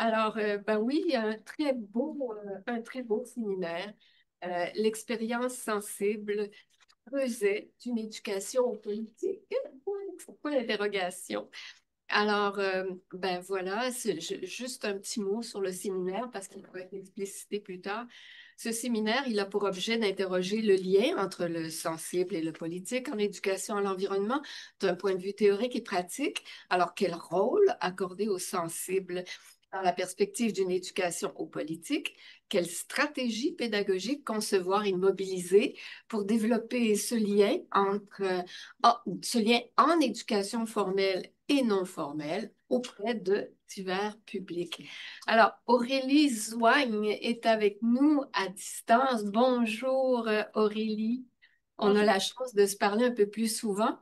Ben oui, il y a un très beau séminaire. L'expérience sensible creusait d'une éducation aux politiques. Point d'interrogation. Ben voilà, juste un petit mot sur le séminaire parce qu'il va être explicité plus tard. Ce séminaire, il a pour objet d'interroger le lien entre le sensible et le politique en éducation à l'environnement d'un point de vue théorique et pratique. Alors, quel rôle accorder au sensible dans la perspective d'une éducation aux politiques? Quelle stratégie pédagogique concevoir et mobiliser pour développer ce lien en éducation formelle et non formelle auprès de divers publics. Alors, Aurélie Zoigne est avec nous à distance. Bonjour, Aurélie. On a Bonjour. la chance de se parler un peu plus souvent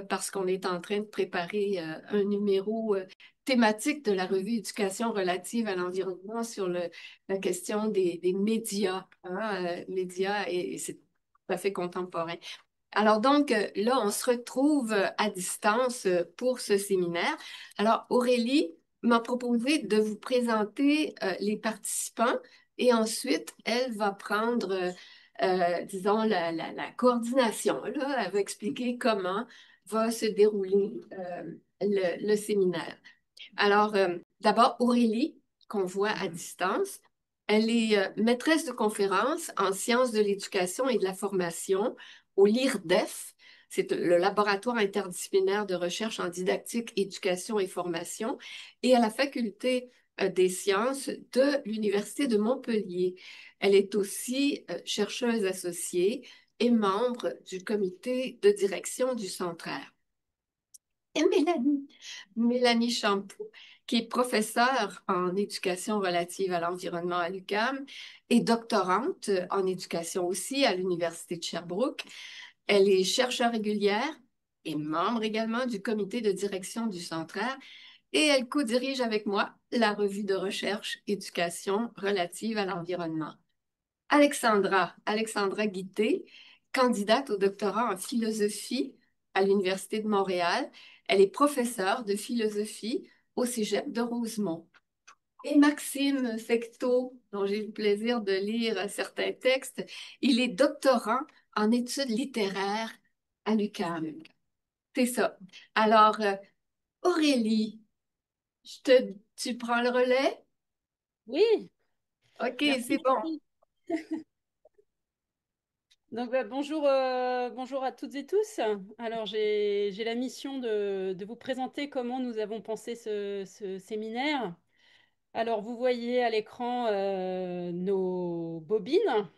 parce qu'on est en train de préparer un numéro thématique de la revue Éducation relative à l'environnement sur la question des médias. Médias, et c'est tout à fait contemporain. Alors donc, là, on se retrouve à distance pour ce séminaire. Alors, Aurélie m'a proposé de vous présenter les participants et ensuite, elle va prendre, disons, la coordination. Là, elle va expliquer comment va se dérouler le séminaire. D'abord, Aurélie, qu'on voit à distance, elle est maîtresse de conférences en sciences de l'éducation et de la formation au LIRDEF. C'est le laboratoire interdisciplinaire de recherche en didactique, éducation et formation, et à la faculté des sciences de l'Université de Montpellier. Elle est aussi chercheuse associée et membre du comité de direction du Centraire. Et Mélanie Champoux, qui est professeure en éducation relative à l'environnement à l'UQAM et doctorante en éducation aussi à l'Université de Sherbrooke. Elle est chercheure régulière et membre également du comité de direction du Centraire et elle co-dirige avec moi la revue de recherche éducation relative à l'environnement. Alexandra Guité, candidate au doctorat en philosophie à l'Université de Montréal. Elle est professeure de philosophie au Cégep de Rosemont. Et Maxime Fecteau, dont j'ai eu le plaisir de lire certains textes, il est doctorant en études littéraires à l'UQAM. C'est ça. Alors, Aurélie, tu prends le relais? Oui, OK, merci. c'est bon. Julie. Donc, bonjour, bonjour à toutes et tous. Alors, j'ai la mission de vous présenter comment nous avons pensé ce séminaire. Alors, vous voyez à l'écran nos bobines,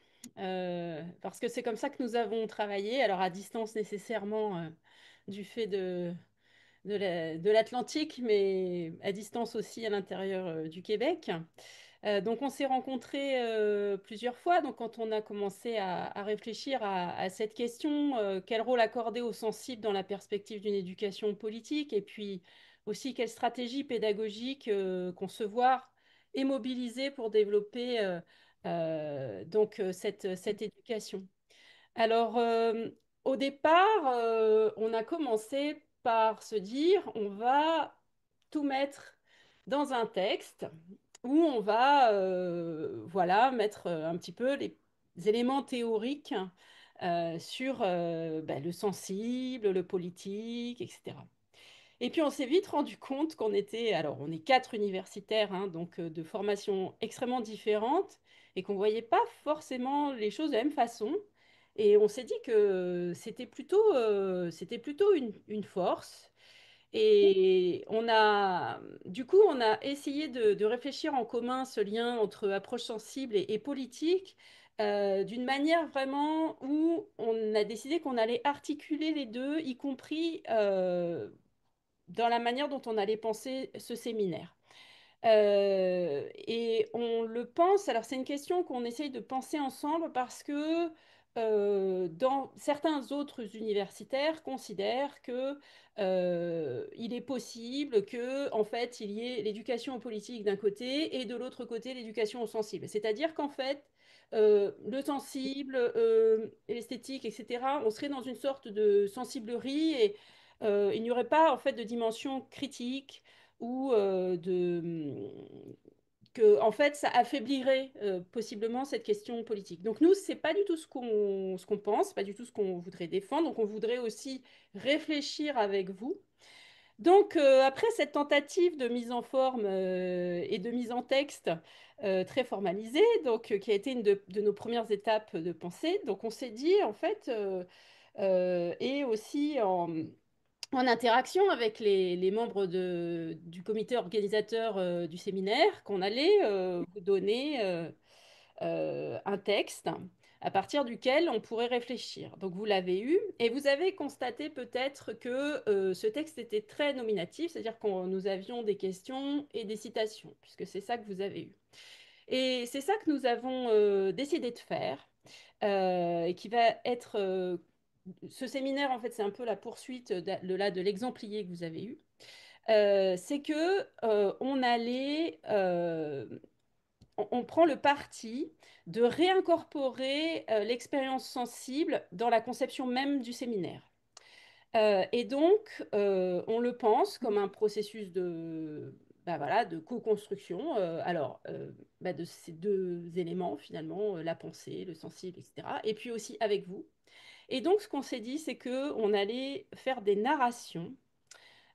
parce que c'est comme ça que nous avons travaillé. Alors, à distance nécessairement, du fait de l'Atlantique, mais à distance aussi à l'intérieur du Québec. Donc on s'est rencontrés plusieurs fois. Donc quand on a commencé à réfléchir à cette question, quel rôle accorder aux sensibles dans la perspective d'une éducation politique, et puis aussi quelle stratégie pédagogique concevoir et mobiliser pour développer cette éducation. Alors, au départ, on a commencé par se dire, on va tout mettre dans un texte où on va, voilà, mettre un petit peu les éléments théoriques sur le sensible, le politique, etc. Et puis on s'est vite rendu compte qu'on était, alors on est quatre universitaires, hein, donc de formations extrêmement différentes, et qu'on ne voyait pas forcément les choses de la même façon. Et on s'est dit que c'était plutôt une force. Et du coup, on a essayé de réfléchir en commun ce lien entre approche sensible et politique, d'une manière vraiment où on a décidé qu'on allait articuler les deux, y compris dans la manière dont on allait penser ce séminaire. Et on le pense, alors c'est une question qu'on essaye de penser ensemble parce que dans certains autres universitaires considèrent que il est possible que en fait il y ait l'éducation aux politiques d'un côté et de l'autre côté l'éducation aux sensibles. C'est-à-dire qu'en fait le sensible, l'esthétique, etc., on serait dans une sorte de sensiblerie et il n'y aurait pas en fait de dimension critique ou que en fait, ça affaiblirait possiblement cette question politique. Donc nous, c'est pas du tout ce qu'on pense, pas du tout ce qu'on voudrait défendre. Donc on voudrait aussi réfléchir avec vous. Donc après cette tentative de mise en forme et de mise en texte très formalisée, donc qui a été une de nos premières étapes de pensée, donc on s'est dit en fait et aussi en interaction avec les membres du comité organisateur du séminaire qu'on allait vous donner un texte à partir duquel on pourrait réfléchir. Donc vous l'avez eu et vous avez constaté peut-être que ce texte était très nominatif, c'est-à-dire que nous avions des questions et des citations, puisque c'est ça que vous avez eu. Et c'est ça que nous avons décidé de faire et qui va être ce séminaire, en fait, c'est un peu la poursuite de l'exemplier que vous avez eu. C'est que on allait, on prend le parti de réincorporer l'expérience sensible dans la conception même du séminaire. Et donc, on le pense comme un processus de, bah voilà, de co-construction de ces deux éléments, finalement, la pensée, le sensible, etc. Et puis aussi avec vous. Et donc, ce qu'on s'est dit, c'est que on allait faire des narrations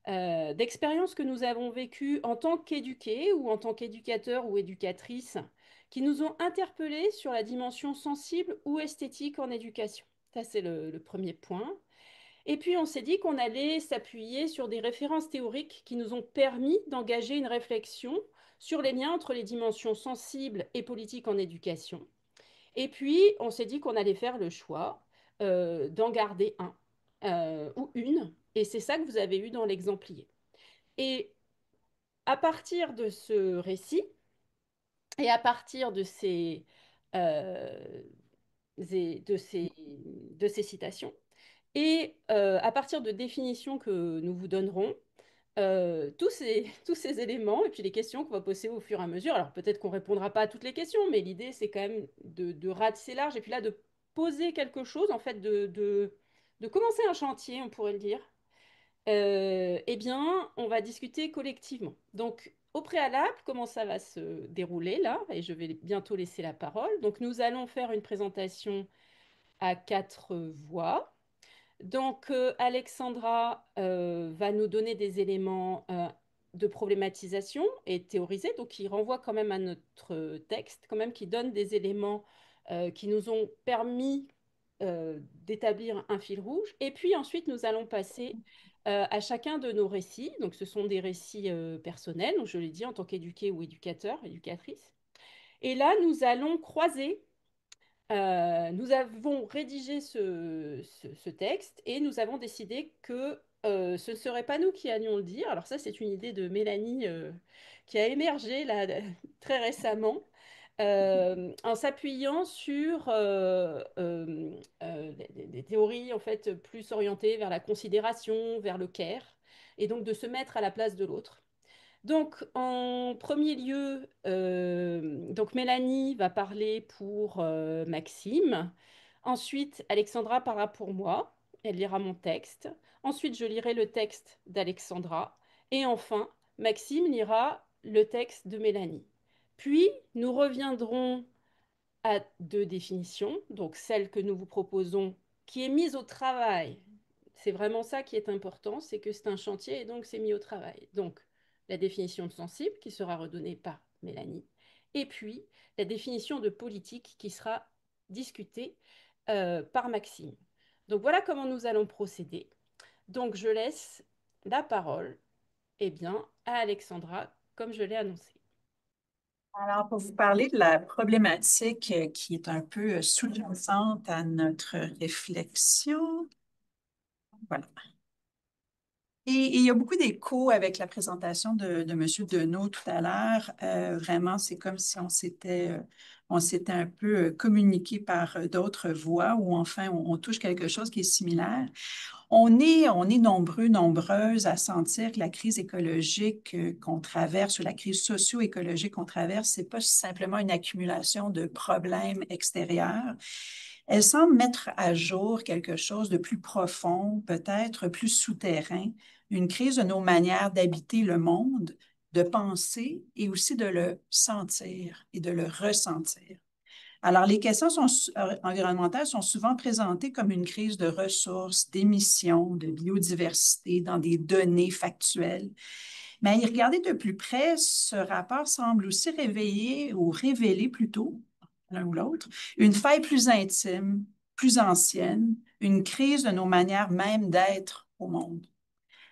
d'expériences que nous avons vécues en tant qu'éduqués ou en tant qu'éducateurs ou éducatrices qui nous ont interpellés sur la dimension sensible ou esthétique en éducation. Ça, c'est le premier point. Et puis, on s'est dit qu'on allait s'appuyer sur des références théoriques qui nous ont permis d'engager une réflexion sur les liens entre les dimensions sensibles et politiques en éducation. Et puis, on s'est dit qu'on allait faire le choix d'en garder un ou une. Et c'est ça que vous avez eu dans l'exemplier. Et à partir de ce récit et à partir euh, de ces, de ces citations, et à partir de définitions que nous vous donnerons, tous ces éléments et puis les questions qu'on va poser au fur et à mesure. Alors peut-être qu'on ne répondra pas à toutes les questions, mais l'idée c'est quand même de ratisser large et puis là de poser quelque chose, en fait de commencer un chantier, on pourrait le dire. Eh bien, on va discuter collectivement. Donc, au préalable, comment ça va se dérouler là? Et je vais bientôt laisser la parole. Donc, nous allons faire une présentation à quatre voix. Donc, Alexandra va nous donner des éléments de problématisation et théoriser, donc qui renvoie quand même à notre texte, quand même qui donne des éléments qui nous ont permis d'établir un fil rouge. Et puis ensuite, nous allons passer à chacun de nos récits. Donc, ce sont des récits personnels, donc je l'ai dit en tant qu'éduqué ou éducateur, éducatrice. Et là, nous allons croiser nous avons rédigé ce texte et nous avons décidé que ce ne serait pas nous qui allions le dire. Alors ça, c'est une idée de Mélanie qui a émergé là, très récemment en s'appuyant sur des théories en fait plus orientées vers la considération, vers le care, et donc de se mettre à la place de l'autre. Donc, en premier lieu, donc Mélanie va parler pour Maxime. Ensuite, Alexandra parlera pour moi. Elle lira mon texte. Ensuite, je lirai le texte d'Alexandra. Et enfin, Maxime lira le texte de Mélanie. Puis, nous reviendrons à deux définitions, donc celle que nous vous proposons, qui est mise au travail. C'est vraiment ça qui est important, c'est que c'est un chantier et donc c'est mis au travail. Donc, la définition de sensible qui sera redonnée par Mélanie, et puis la définition de politique qui sera discutée par Maxime. Donc voilà comment nous allons procéder. Donc je laisse la parole eh bien, à Alexandra, comme je l'ai annoncé. Alors, pour vous parler de la problématique qui est un peu sous-jacente à notre réflexion, voilà. Et il y a beaucoup d'échos avec la présentation de M. Deneau tout à l'heure. Vraiment, c'est comme si on s'était un peu communiqué par d'autres voix ou enfin on touche quelque chose qui est similaire. On est nombreux, nombreuses à sentir que la crise écologique qu'on traverse ou la crise socio-écologique qu'on traverse, c'est pas simplement une accumulation de problèmes extérieurs. Elle semble mettre à jour quelque chose de plus profond, peut-être plus souterrain, une crise de nos manières d'habiter le monde de penser et aussi de le sentir et de le ressentir. Alors, les questions environnementales sont souvent présentées comme une crise de ressources, d'émissions, de biodiversité dans des données factuelles. Mais à y regarder de plus près, ce rapport semble aussi réveiller ou révéler plutôt, l'un ou l'autre, une faille plus intime, plus ancienne, une crise de nos manières même d'être au monde.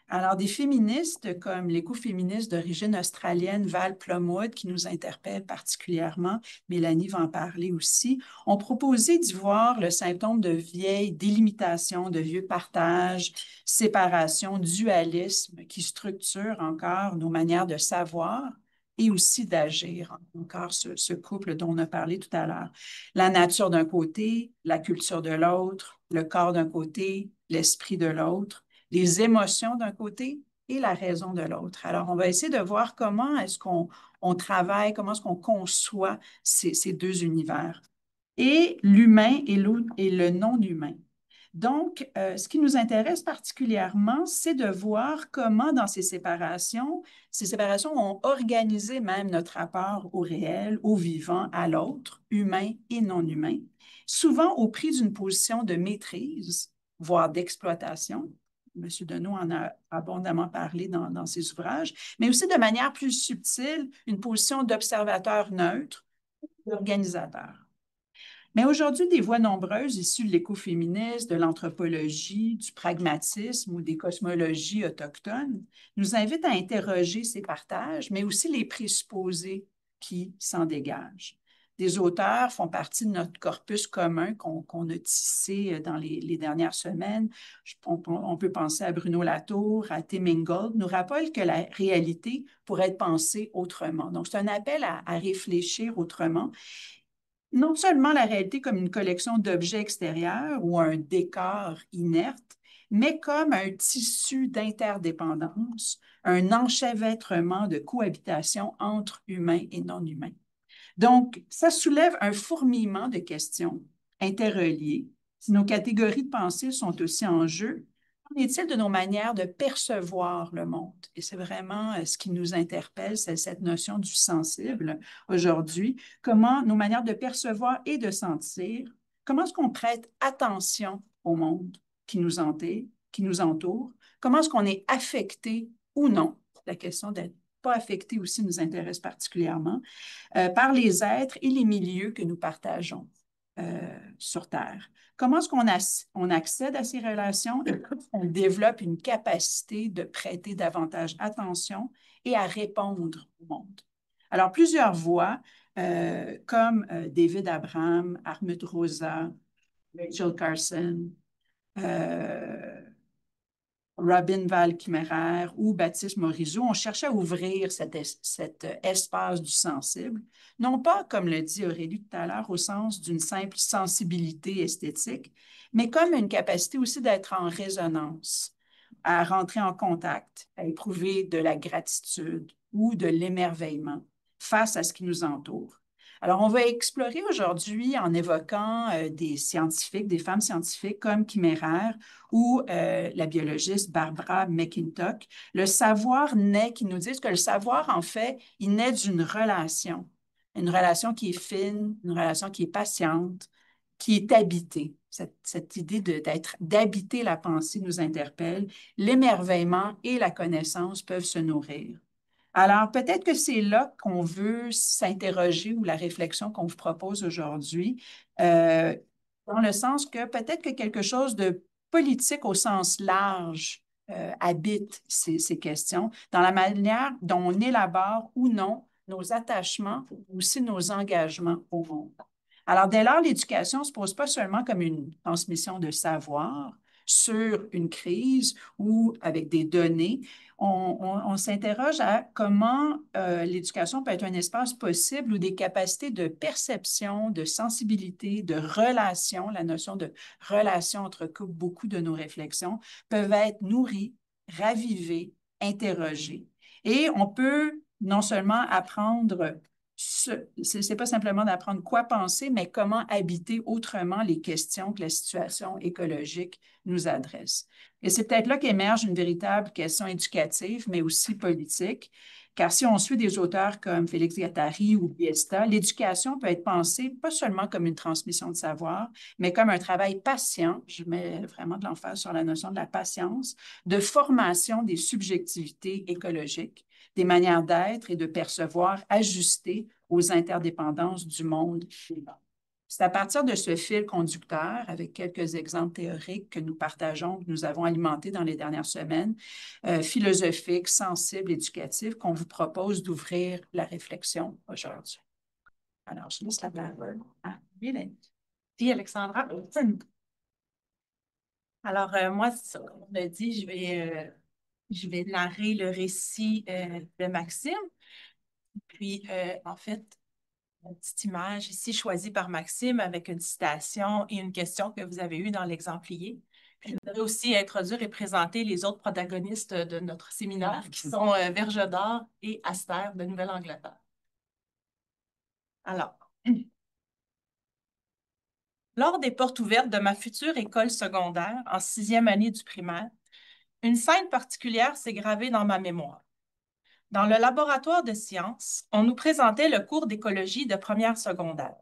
Alors, des féministes comme l'écoféministe d'origine australienne Val Plumwood, qui nous interpelle particulièrement, Mélanie va en parler aussi, ont proposé d'y voir le symptôme de vieille délimitation, de vieux partage, séparation, dualisme qui structure encore nos manières de savoir et aussi d'agir, encore ce couple dont on a parlé tout à l'heure. La nature d'un côté, la culture de l'autre, le corps d'un côté, l'esprit de l'autre, les émotions d'un côté et la raison de l'autre. Alors, on va essayer de voir comment est-ce qu'on travaille, comment est-ce qu'on conçoit ces deux univers. Et l'humain et le non-humain. Donc, ce qui nous intéresse particulièrement, c'est de voir comment dans ces séparations ont organisé même notre rapport au réel, au vivant, à l'autre, humain et non-humain, souvent au prix d'une position de maîtrise, voire d'exploitation. M. Deneau en a abondamment parlé dans ses ouvrages, mais aussi de manière plus subtile, une position d'observateur neutre, d'organisateur. Mais aujourd'hui, des voix nombreuses issues de l'écoféminisme, de l'anthropologie, du pragmatisme ou des cosmologies autochtones nous invitent à interroger ces partages, mais aussi les présupposés qui s'en dégagent. Des auteurs font partie de notre corpus commun qu'on a tissé dans les dernières semaines. On peut penser à Bruno Latour, à Tim Ingold, nous rappellent que la réalité pourrait être pensée autrement. Donc, c'est un appel à réfléchir autrement. Non seulement la réalité comme une collection d'objets extérieurs ou un décor inerte, mais comme un tissu d'interdépendance, un enchevêtrement de cohabitation entre humains et non-humains. Donc, ça soulève un fourmillement de questions interreliées. Si nos catégories de pensée sont aussi en jeu, qu'en est-il de nos manières de percevoir le monde? Et c'est vraiment ce qui nous interpelle, c'est cette notion du sensible aujourd'hui. Comment nos manières de percevoir et de sentir, comment est-ce qu'on prête attention au monde qui nous entoure? Comment est-ce qu'on est affecté ou non? La question d'être pas affecté aussi nous intéresse particulièrement, par les êtres et les milieux que nous partageons sur Terre. Comment est-ce qu'on accède à ces relations et on développe une capacité de prêter davantage attention et à répondre au monde? Alors, plusieurs voix, comme David Abraham, Hartmut Rosa, Rachel Carson, Robin Wall-Kimmerer ou Baptiste Morisot ont cherché à ouvrir cet espace du sensible, non pas, comme le dit Aurélie tout à l'heure, au sens d'une simple sensibilité esthétique, mais comme une capacité aussi d'être en résonance, à rentrer en contact, à éprouver de la gratitude ou de l'émerveillement face à ce qui nous entoure. Alors, on va explorer aujourd'hui en évoquant des scientifiques, des femmes scientifiques comme Kimmerer ou la biologiste Barbara McClintock. Le savoir naît, qui nous disent que le savoir, en fait, il naît d'une relation. Une relation qui est fine, une relation qui est patiente, qui est habitée. Cette idée d'habiter la pensée nous interpelle. L'émerveillement et la connaissance peuvent se nourrir. Alors, peut-être que c'est là qu'on veut s'interroger ou la réflexion qu'on vous propose aujourd'hui, dans le sens que peut-être que quelque chose de politique au sens large habite ces questions, dans la manière dont on élabore ou non nos attachements ou aussi nos engagements au monde. Alors, dès lors, l'éducation ne se pose pas seulement comme une transmission de savoir sur une crise ou avec des données, on s'interroge à comment l'éducation peut être un espace possible où des capacités de perception, de sensibilité, de relation, la notion de relation entrecoupe beaucoup de nos réflexions, peuvent être nourries, ravivées, interrogées. Et on peut non seulement apprendre ce n'est pas simplement d'apprendre quoi penser, mais comment habiter autrement les questions que la situation écologique nous adresse. Et c'est peut-être là qu'émerge une véritable question éducative, mais aussi politique. car si on suit des auteurs comme Félix Guattari ou Biesta, l'éducation peut être pensée pas seulement comme une transmission de savoir, mais comme un travail patient, je mets vraiment de l'emphase sur la notion de la patience, de formation des subjectivités écologiques, des manières d'être et de percevoir ajustées aux interdépendances du monde vivant. C'est à partir de ce fil conducteur, avec quelques exemples théoriques que nous partageons, que nous avons alimentés dans les dernières semaines, philosophiques, sensibles, éducatifs, qu'on vous propose d'ouvrir la réflexion aujourd'hui. Alors, je laisse la parole à Mélanie. Merci, Alexandra. Alors, moi, comme on l'a dit, je vais narrer le récit de Maxime. Puis, en fait, une petite image ici choisie par Maxime avec une citation et une question que vous avez eue dans l'exemplier. Puis, je voudrais aussi introduire et présenter les autres protagonistes de notre séminaire qui sont Verge d'Or et Aster de Nouvelle-Angleterre. Alors, lors des portes ouvertes de ma future école secondaire en 6e année du primaire, une scène particulière s'est gravée dans ma mémoire. Dans le laboratoire de sciences, on nous présentait le cours d'écologie de première secondaire.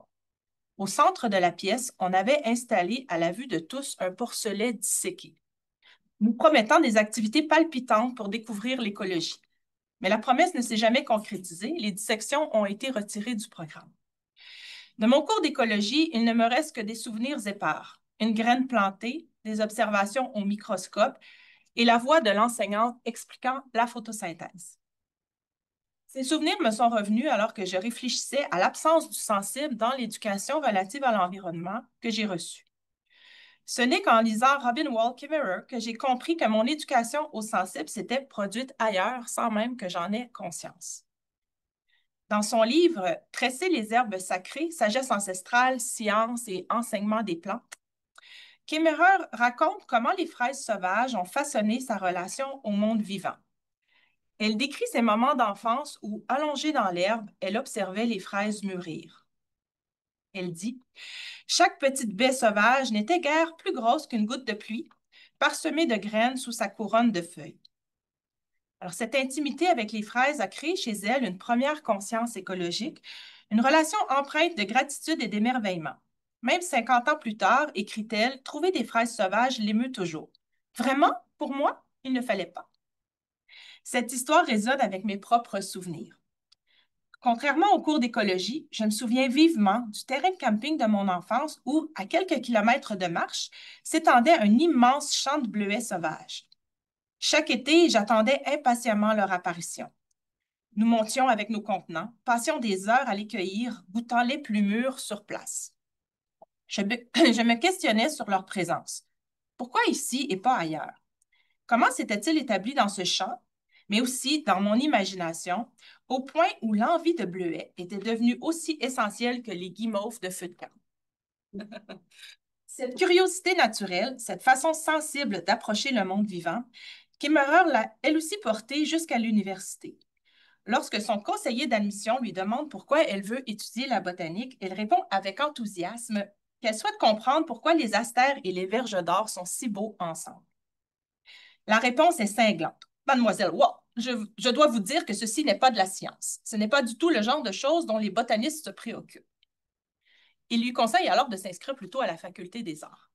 Au centre de la pièce, on avait installé à la vue de tous un porcelet disséqué, nous promettant des activités palpitantes pour découvrir l'écologie. Mais la promesse ne s'est jamais concrétisée, les dissections ont été retirées du programme. De mon cours d'écologie, il ne me reste que des souvenirs épars, une graine plantée, des observations au microscope et la voix de l'enseignante expliquant la photosynthèse. Ces souvenirs me sont revenus alors que je réfléchissais à l'absence du sensible dans l'éducation relative à l'environnement que j'ai reçue. Ce n'est qu'en lisant Robin Wall Kimmerer que j'ai compris que mon éducation au sensible s'était produite ailleurs sans même que j'en aie conscience. Dans son livre « Tresser les herbes sacrées, sagesse ancestrale, science et enseignement des plantes », Kimmerer raconte comment les fraises sauvages ont façonné sa relation au monde vivant. Elle décrit ses moments d'enfance où, allongée dans l'herbe, elle observait les fraises mûrir. Elle dit « Chaque petite baie sauvage n'était guère plus grosse qu'une goutte de pluie, parsemée de graines sous sa couronne de feuilles. » Alors, cette intimité avec les fraises a créé chez elle une première conscience écologique, une relation empreinte de gratitude et d'émerveillement. Même 50 ans plus tard, écrit-elle, trouver des fraises sauvages l'émeut toujours. Vraiment, pour moi, il ne fallait pas. Cette histoire résonne avec mes propres souvenirs. Contrairement au cours d'écologie, je me souviens vivement du terrain de camping de mon enfance où, à quelques kilomètres de marche, s'étendait un immense champ de bleuets sauvages. Chaque été, j'attendais impatiemment leur apparition. Nous montions avec nos contenants, passions des heures à les cueillir, goûtant les plus mûrs sur place. Je me questionnais sur leur présence. Pourquoi ici et pas ailleurs? Comment s'était-il établi dans ce champ, mais aussi dans mon imagination, au point où l'envie de bleuets était devenue aussi essentielle que les guimauves de feu de camp? Cette curiosité naturelle, cette façon sensible d'approcher le monde vivant, Kimmerer l'a elle aussi portée jusqu'à l'université. Lorsque son conseiller d'admission lui demande pourquoi elle veut étudier la botanique, elle répond avec enthousiasme qu'elle souhaite comprendre pourquoi les astères et les verges d'or sont si beaux ensemble. La réponse est cinglante. Mademoiselle Watt, je dois vous dire que ceci n'est pas de la science. Ce n'est pas du tout le genre de choses dont les botanistes se préoccupent. Il lui conseille alors de s'inscrire plutôt à la faculté des arts.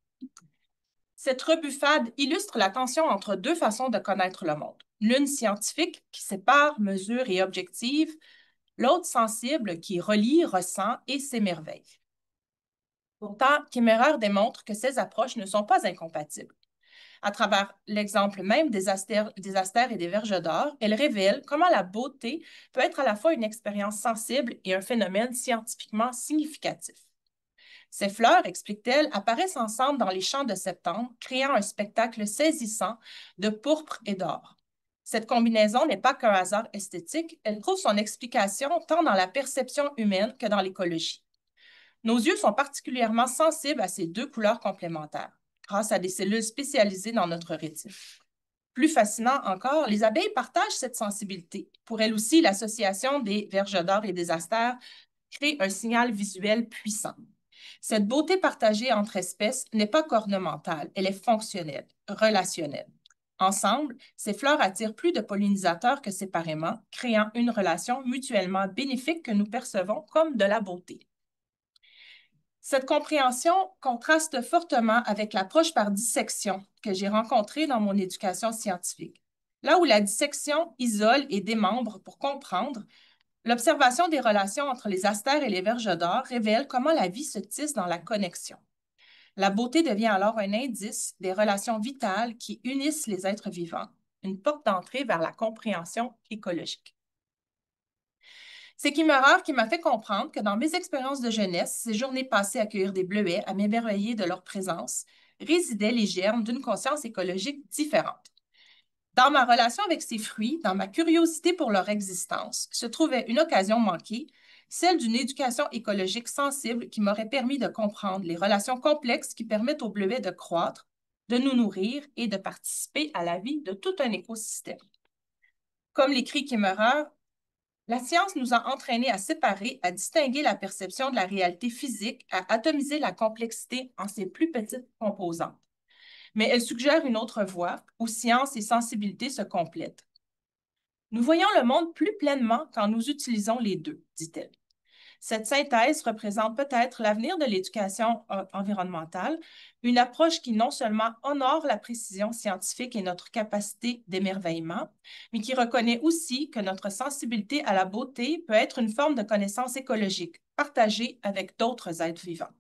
Cette rebuffade illustre la tension entre deux façons de connaître le monde. L'une scientifique, qui sépare, mesure et objective, l'autre sensible, qui relie, ressent et s'émerveille. Pourtant, Kimmerer démontre que ces approches ne sont pas incompatibles. À travers l'exemple même des astères et des verges d'or, elle révèle comment la beauté peut être à la fois une expérience sensible et un phénomène scientifiquement significatif. Ces fleurs, explique-t-elle, apparaissent ensemble dans les champs de septembre, créant un spectacle saisissant de pourpre et d'or. Cette combinaison n'est pas qu'un hasard esthétique, elle trouve son explication tant dans la perception humaine que dans l'écologie. Nos yeux sont particulièrement sensibles à ces deux couleurs complémentaires, grâce à des cellules spécialisées dans notre rétine. Plus fascinant encore, les abeilles partagent cette sensibilité. Pour elles aussi, l'association des verges d'or et des astères crée un signal visuel puissant. Cette beauté partagée entre espèces n'est pas qu'ornementale, elle est fonctionnelle, relationnelle. Ensemble, ces fleurs attirent plus de pollinisateurs que séparément, créant une relation mutuellement bénéfique que nous percevons comme de la beauté. Cette compréhension contraste fortement avec l'approche par dissection que j'ai rencontrée dans mon éducation scientifique. Là où la dissection isole et démembre pour comprendre, l'observation des relations entre les astères et les verges d'or révèle comment la vie se tisse dans la connexion. La beauté devient alors un indice des relations vitales qui unissent les êtres vivants, une porte d'entrée vers la compréhension écologique. C'est Kimmerer qui m'a fait comprendre que dans mes expériences de jeunesse, ces journées passées à cueillir des bleuets, à m'émerveiller de leur présence, résidaient les germes d'une conscience écologique différente. Dans ma relation avec ces fruits, dans ma curiosité pour leur existence, se trouvait une occasion manquée, celle d'une éducation écologique sensible qui m'aurait permis de comprendre les relations complexes qui permettent aux bleuets de croître, de nous nourrir et de participer à la vie de tout un écosystème. Comme l'écrit Kimmerer, la science nous a entraînés à séparer, à distinguer la perception de la réalité physique, à atomiser la complexité en ses plus petites composantes. Mais elle suggère une autre voie où science et sensibilité se complètent. Nous voyons le monde plus pleinement quand nous utilisons les deux, dit-elle. Cette synthèse représente peut-être l'avenir de l'éducation environnementale, une approche qui non seulement honore la précision scientifique et notre capacité d'émerveillement, mais qui reconnaît aussi que notre sensibilité à la beauté peut être une forme de connaissance écologique, partagée avec d'autres êtres vivants.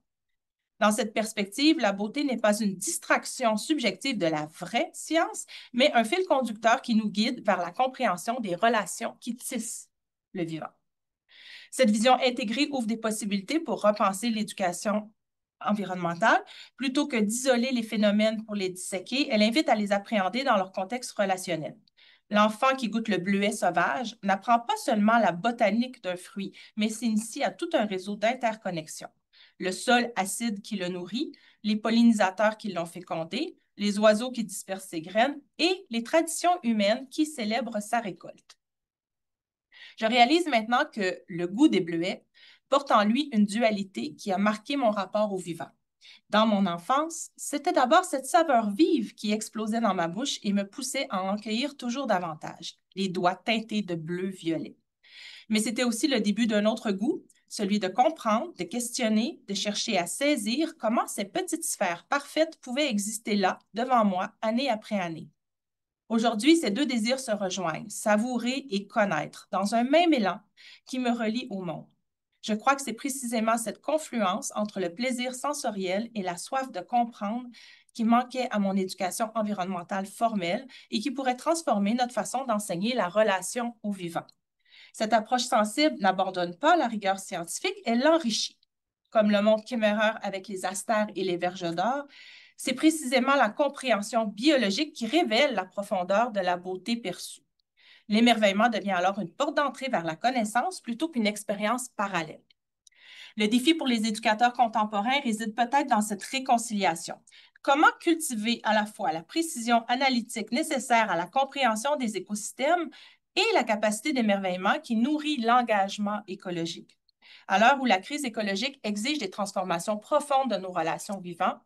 Dans cette perspective, la beauté n'est pas une distraction subjective de la vraie science, mais un fil conducteur qui nous guide vers la compréhension des relations qui tissent le vivant. Cette vision intégrée ouvre des possibilités pour repenser l'éducation environnementale. Plutôt que d'isoler les phénomènes pour les disséquer, elle invite à les appréhender dans leur contexte relationnel. L'enfant qui goûte le bleuet sauvage n'apprend pas seulement la botanique d'un fruit, mais s'initie à tout un réseau d'interconnexions. Le sol acide qui le nourrit, les pollinisateurs qui l'ont fécondé, les oiseaux qui dispersent ses graines et les traditions humaines qui célèbrent sa récolte. Je réalise maintenant que le goût des bleuets porte en lui une dualité qui a marqué mon rapport au vivant. Dans mon enfance, c'était d'abord cette saveur vive qui explosait dans ma bouche et me poussait à en cueillir toujours davantage, les doigts teintés de bleu-violet. Mais c'était aussi le début d'un autre goût, celui de comprendre, de questionner, de chercher à saisir comment ces petites sphères parfaites pouvaient exister là, devant moi, année après année. Aujourd'hui, ces deux désirs se rejoignent, savourer et connaître, dans un même élan qui me relie au monde. Je crois que c'est précisément cette confluence entre le plaisir sensoriel et la soif de comprendre qui manquait à mon éducation environnementale formelle et qui pourrait transformer notre façon d'enseigner la relation au vivant. Cette approche sensible n'abandonne pas la rigueur scientifique, elle l'enrichit. Comme le montre Kimmerer avec les astères et les verges d'or, c'est précisément la compréhension biologique qui révèle la profondeur de la beauté perçue. L'émerveillement devient alors une porte d'entrée vers la connaissance plutôt qu'une expérience parallèle. Le défi pour les éducateurs contemporains réside peut-être dans cette réconciliation. Comment cultiver à la fois la précision analytique nécessaire à la compréhension des écosystèmes et la capacité d'émerveillement qui nourrit l'engagement écologique? À l'heure où la crise écologique exige des transformations profondes de nos relations vivantes,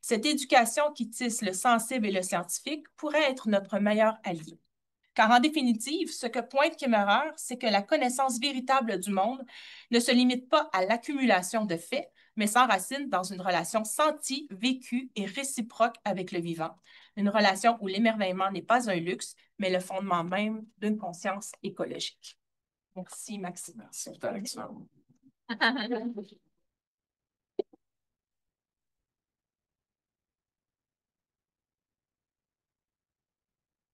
cette éducation qui tisse le sensible et le scientifique pourrait être notre meilleur allié. Car en définitive, ce que pointe Kimmerer, c'est que la connaissance véritable du monde ne se limite pas à l'accumulation de faits, mais s'enracine dans une relation sentie, vécue et réciproque avec le vivant. Une relation où l'émerveillement n'est pas un luxe, mais le fondement même d'une conscience écologique. Merci, Maxime. Merci, Alexandre.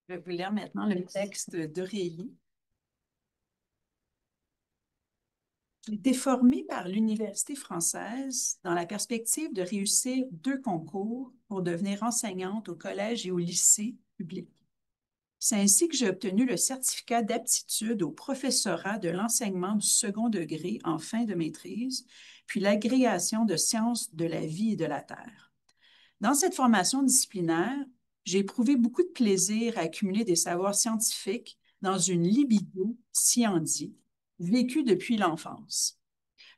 Je vais vous lire maintenant le texte d'Aurélie. J'ai été formée par l'Université française dans la perspective de réussir 2 concours pour devenir enseignante au collège et au lycée public. C'est ainsi que j'ai obtenu le certificat d'aptitude au professorat de l'enseignement du second degré en fin de maîtrise, puis l'agrégation de sciences de la vie et de la terre. Dans cette formation disciplinaire, j'ai éprouvé beaucoup de plaisir à accumuler des savoirs scientifiques dans une libido scientie, vécue depuis l'enfance.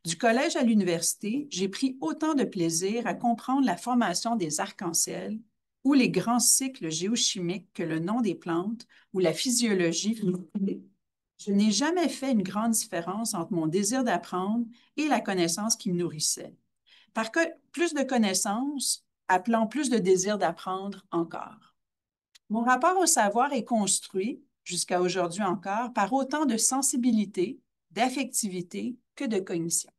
Du collège à l'université, j'ai pris autant de plaisir à comprendre la formation des arcs-en-ciel ou les grands cycles géochimiques que le nom des plantes ou la physiologie. Je n'ai jamais fait une grande différence entre mon désir d'apprendre et la connaissance qui me nourrissait. Par plus de connaissances, appelant plus de désir d'apprendre encore. Mon rapport au savoir est construit, jusqu'à aujourd'hui encore, par autant de sensibilité, d'affectivité que de cognition.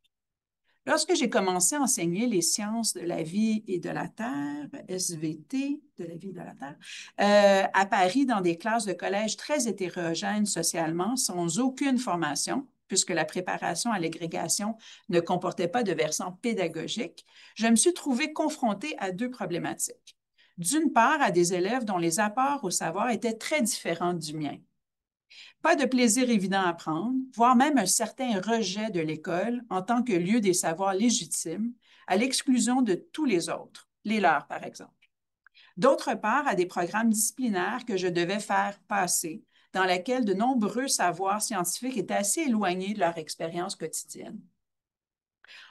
Lorsque j'ai commencé à enseigner les sciences de la vie et de la Terre, SVT, de la vie et de la Terre, à Paris, dans des classes de collège très hétérogènes socialement, sans aucune formation, puisque la préparation à l'agrégation ne comportait pas de versant pédagogique, je me suis trouvée confrontée à deux problématiques. D'une part, à des élèves dont les apports au savoir étaient très différents du mien. Pas de plaisir évident à prendre, voire même un certain rejet de l'école en tant que lieu des savoirs légitimes, à l'exclusion de tous les autres, les leurs par exemple. D'autre part, à des programmes disciplinaires que je devais faire passer, dans lesquels de nombreux savoirs scientifiques étaient assez éloignés de leur expérience quotidienne.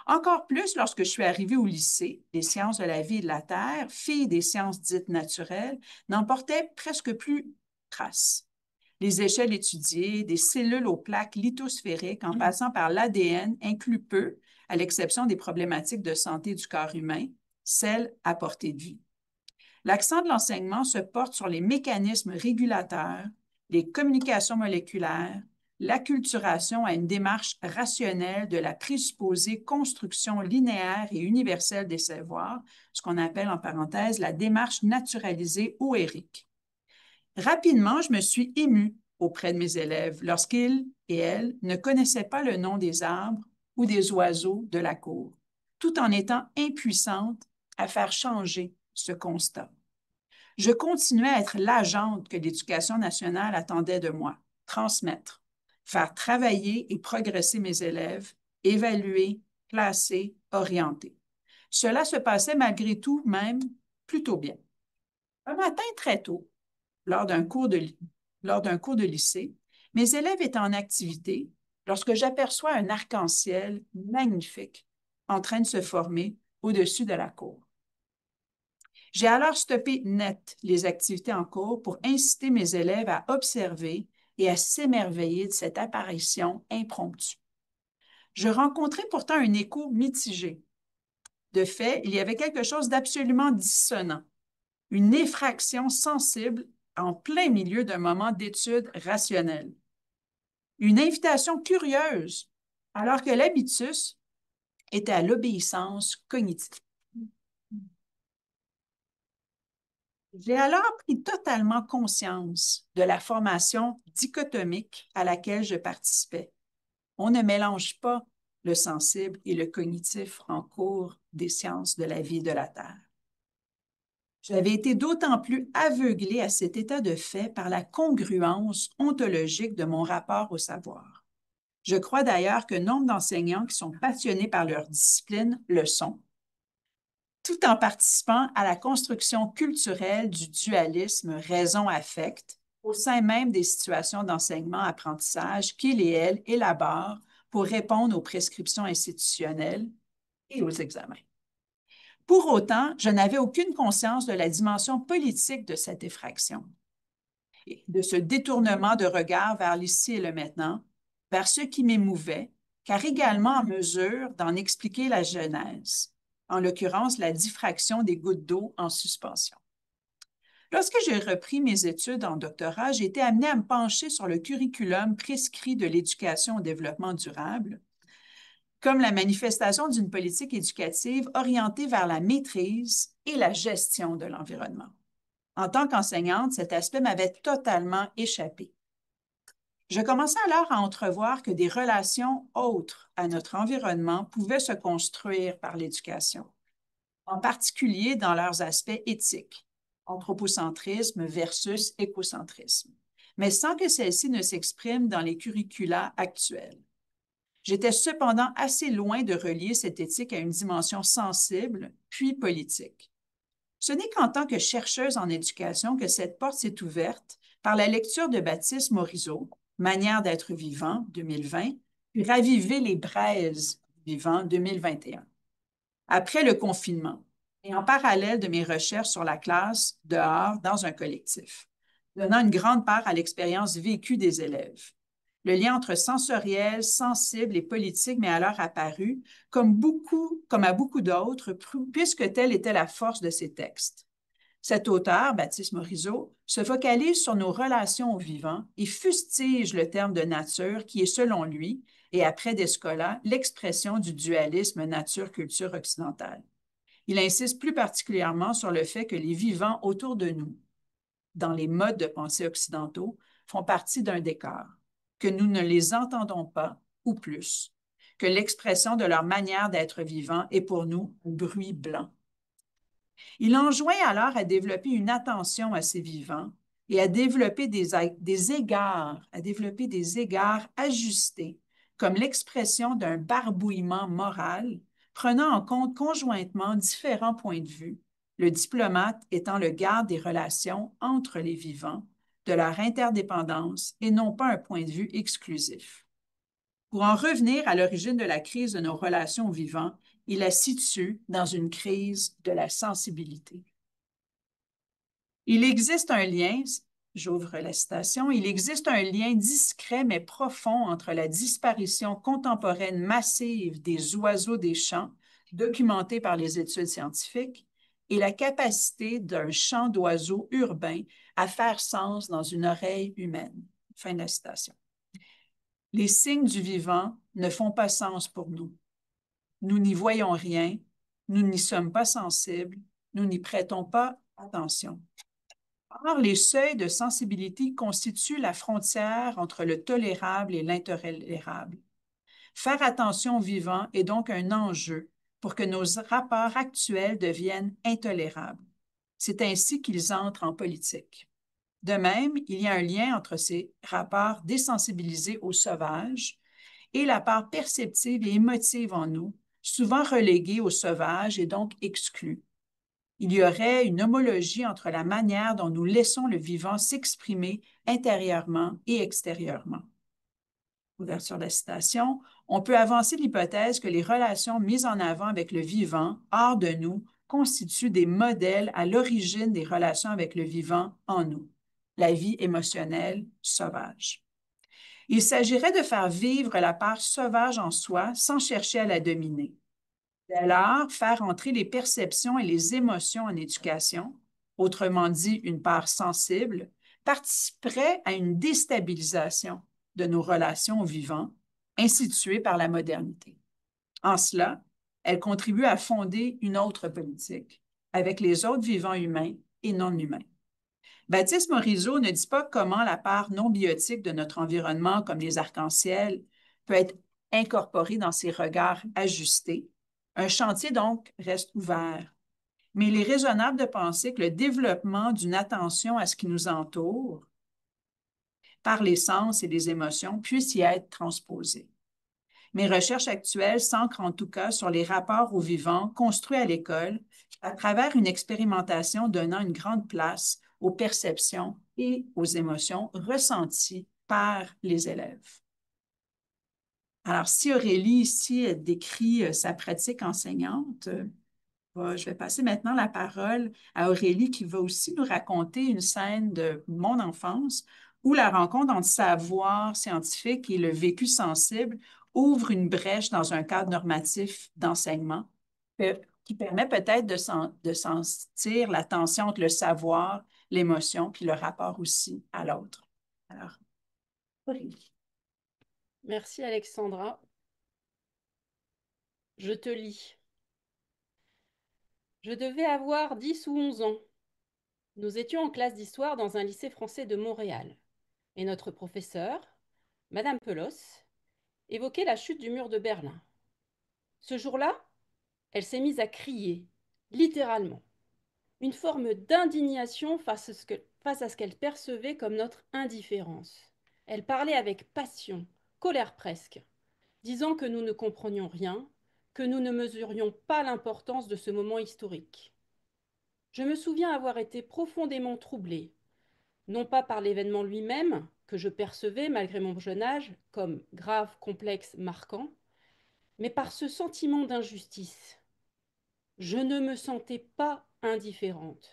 Encore plus lorsque je suis arrivée au lycée, les sciences de la vie et de la Terre, fille des sciences dites naturelles, n'en portaient presque plus trace. Les échelles étudiées, des cellules aux plaques lithosphériques en passant par l'ADN incluent peu, à l'exception des problématiques de santé du corps humain, celles à portée de vie. L'accent de l'enseignement se porte sur les mécanismes régulateurs, les communications moléculaires, l'acculturation à une démarche rationnelle de la présupposée construction linéaire et universelle des savoirs, ce qu'on appelle en parenthèse la démarche naturalisée ou érique. Rapidement, je me suis émue auprès de mes élèves lorsqu'ils et elles ne connaissaient pas le nom des arbres ou des oiseaux de la cour, tout en étant impuissante à faire changer ce constat. Je continuais à être l'agente que l'Éducation nationale attendait de moi, transmettre, faire travailler et progresser mes élèves, évaluer, classer, orienter. Cela se passait malgré tout même plutôt bien. Un matin très tôt, lors d'un cours de lycée, mes élèves étaient en activité lorsque j'aperçois un arc-en-ciel magnifique en train de se former au-dessus de la cour. J'ai alors stoppé net les activités en cours pour inciter mes élèves à observer et à s'émerveiller de cette apparition impromptue. Je rencontrais pourtant un écho mitigé. De fait, il y avait quelque chose d'absolument dissonant, une effraction sensible en plein milieu d'un moment d'étude rationnelle. Une invitation curieuse, alors que l'habitus était à l'obéissance cognitive. J'ai alors pris totalement conscience de la formation dichotomique à laquelle je participais. On ne mélange pas le sensible et le cognitif en cours des sciences de la vie et de la Terre. J'avais été d'autant plus aveuglée à cet état de fait par la congruence ontologique de mon rapport au savoir. Je crois d'ailleurs que nombre d'enseignants qui sont passionnés par leur discipline le sont, tout en participant à la construction culturelle du dualisme raison-affect au sein même des situations d'enseignement-apprentissage qu'ils et elles élaborent pour répondre aux prescriptions institutionnelles et aux examens. Pour autant, je n'avais aucune conscience de la dimension politique de cette effraction, et de ce détournement de regard vers l'ici et le maintenant, vers ce qui m'émouvait, car également en mesure d'en expliquer la genèse, en l'occurrence la diffraction des gouttes d'eau en suspension. Lorsque j'ai repris mes études en doctorat, j'ai été amenée à me pencher sur le curriculum prescrit de l'éducation au développement durable, comme la manifestation d'une politique éducative orientée vers la maîtrise et la gestion de l'environnement. En tant qu'enseignante, cet aspect m'avait totalement échappé. Je commençais alors à entrevoir que des relations autres à notre environnement pouvaient se construire par l'éducation, en particulier dans leurs aspects éthiques, anthropocentrisme versus écocentrisme, mais sans que celle-ci ne s'exprime dans les curricula actuels. J'étais cependant assez loin de relier cette éthique à une dimension sensible, puis politique. Ce n'est qu'en tant que chercheuse en éducation que cette porte s'est ouverte par la lecture de Baptiste Morisot, Manière d'être vivant, 2020, puis Raviver les braises vivants, 2021. Après le confinement, et en parallèle de mes recherches sur la classe dehors dans un collectif, donnant une grande part à l'expérience vécue des élèves. Le lien entre sensoriel, sensible et politique m'est alors apparu comme à beaucoup d'autres, puisque telle était la force de ces textes. Cet auteur, Baptiste Morisot, se focalise sur nos relations au vivant et fustige le terme de nature qui est, selon lui, et après Descola, l'expression du dualisme nature-culture occidentale. Il insiste plus particulièrement sur le fait que les vivants autour de nous, dans les modes de pensée occidentaux, font partie d'un décor, que nous ne les entendons pas, ou plus, que l'expression de leur manière d'être vivant est pour nous un bruit blanc. Il enjoint alors à développer une attention à ces vivants et à développer des égards ajustés, comme l'expression d'un barbouillement moral, prenant en compte conjointement différents points de vue, le diplomate étant le garde des relations entre les vivants, de leur interdépendance et non pas un point de vue exclusif. Pour en revenir à l'origine de la crise de nos relations aux vivants, il la situe dans une crise de la sensibilité. Il existe un lien, j'ouvre la citation, il existe un lien discret mais profond entre la disparition contemporaine massive des oiseaux des champs, documentée par les études scientifiques, et la capacité d'un chant d'oiseaux urbain à faire sens dans une oreille humaine. Fin de la citation. Les signes du vivant ne font pas sens pour nous. Nous n'y voyons rien, nous n'y sommes pas sensibles, nous n'y prêtons pas attention. Or, les seuils de sensibilité constituent la frontière entre le tolérable et l'intolérable. Faire attention aux vivants est donc un enjeu pour que nos rapports actuels deviennent intolérables. C'est ainsi qu'ils entrent en politique. De même, il y a un lien entre ces rapports désensibilisés aux sauvages et la part perceptive et émotive en nous, souvent reléguée aux sauvages et donc exclue. Il y aurait une homologie entre la manière dont nous laissons le vivant s'exprimer intérieurement et extérieurement. Ouverture de la citation, on peut avancer l'hypothèse que les relations mises en avant avec le vivant, hors de nous, constituent des modèles à l'origine des relations avec le vivant en nous, la vie émotionnelle sauvage. Il s'agirait de faire vivre la part sauvage en soi sans chercher à la dominer. Dès lors, faire entrer les perceptions et les émotions en éducation, autrement dit une part sensible, participerait à une déstabilisation de nos relations au vivant, instituée par la modernité. En cela, elle contribue à fonder une autre politique avec les autres vivants humains et non humains. Baptiste Morisot ne dit pas comment la part non biotique de notre environnement, comme les arcs-en-ciel, peut être incorporée dans ces regards ajustés. Un chantier, donc, reste ouvert. Mais il est raisonnable de penser que le développement d'une attention à ce qui nous entoure, par les sens et les émotions, puisse y être transposé. Mes recherches actuelles s'ancrent en tout cas sur les rapports aux vivants construits à l'école à travers une expérimentation donnant une grande place aux perceptions et aux émotions ressenties par les élèves. Alors, si Aurélie ici décrit sa pratique enseignante, je vais passer maintenant la parole à Aurélie qui va aussi nous raconter une scène de mon enfance où la rencontre entre savoir scientifique et le vécu sensible ouvre une brèche dans un cadre normatif d'enseignement qui permet peut-être de sentir la tension entre le savoir, l'émotion, puis le rapport aussi à l'autre. Alors, Aurélie. Merci Alexandra. Je te lis. Je devais avoir 10 ou 11 ans. Nous étions en classe d'histoire dans un lycée français de Montréal. Et notre professeure, Madame Pelos, évoquait la chute du mur de Berlin. Ce jour-là, elle s'est mise à crier, littéralement. Une forme d'indignation face à ce qu'elle percevait comme notre indifférence. Elle parlait avec passion, colère presque, disant que nous ne comprenions rien, que nous ne mesurions pas l'importance de ce moment historique. Je me souviens avoir été profondément troublée, non pas par l'événement lui-même, que je percevais, malgré mon jeune âge, comme grave, complexe, marquant, mais par ce sentiment d'injustice. je ne me sentais pas indifférente.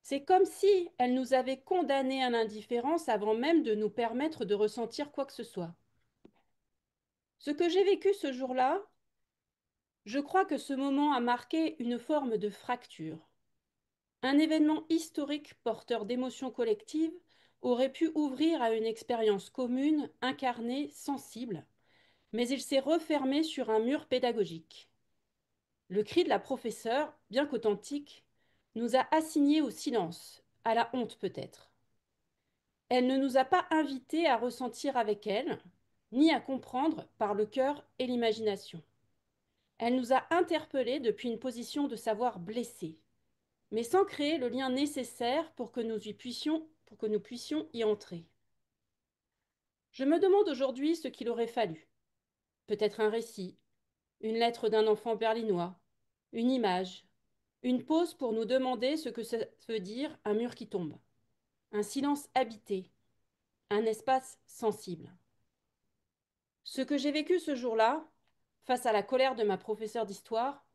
C'est comme si elle nous avait condamnés à l'indifférence avant même de nous permettre de ressentir quoi que ce soit. Ce que j'ai vécu ce jour-là, je crois que ce moment a marqué une forme de fracture. Un événement historique porteur d'émotions collectives aurait pu ouvrir à une expérience commune, incarnée, sensible, mais il s'est refermé sur un mur pédagogique. Le cri de la professeure, bien qu'authentique, nous a assignés au silence, à la honte peut-être. Elle ne nous a pas invités à ressentir avec elle, ni à comprendre par le cœur et l'imagination. Elle nous a interpellés depuis une position de savoir blessé, mais sans créer le lien nécessaire pour que nous puissions y entrer. Je me demande aujourd'hui ce qu'il aurait fallu. Peut-être un récit, une lettre d'un enfant berlinois, une image, une pause pour nous demander ce que ça veut dire un mur qui tombe, un silence habité, un espace sensible. Ce que j'ai vécu ce jour-là, face à la colère de ma professeure d'histoire,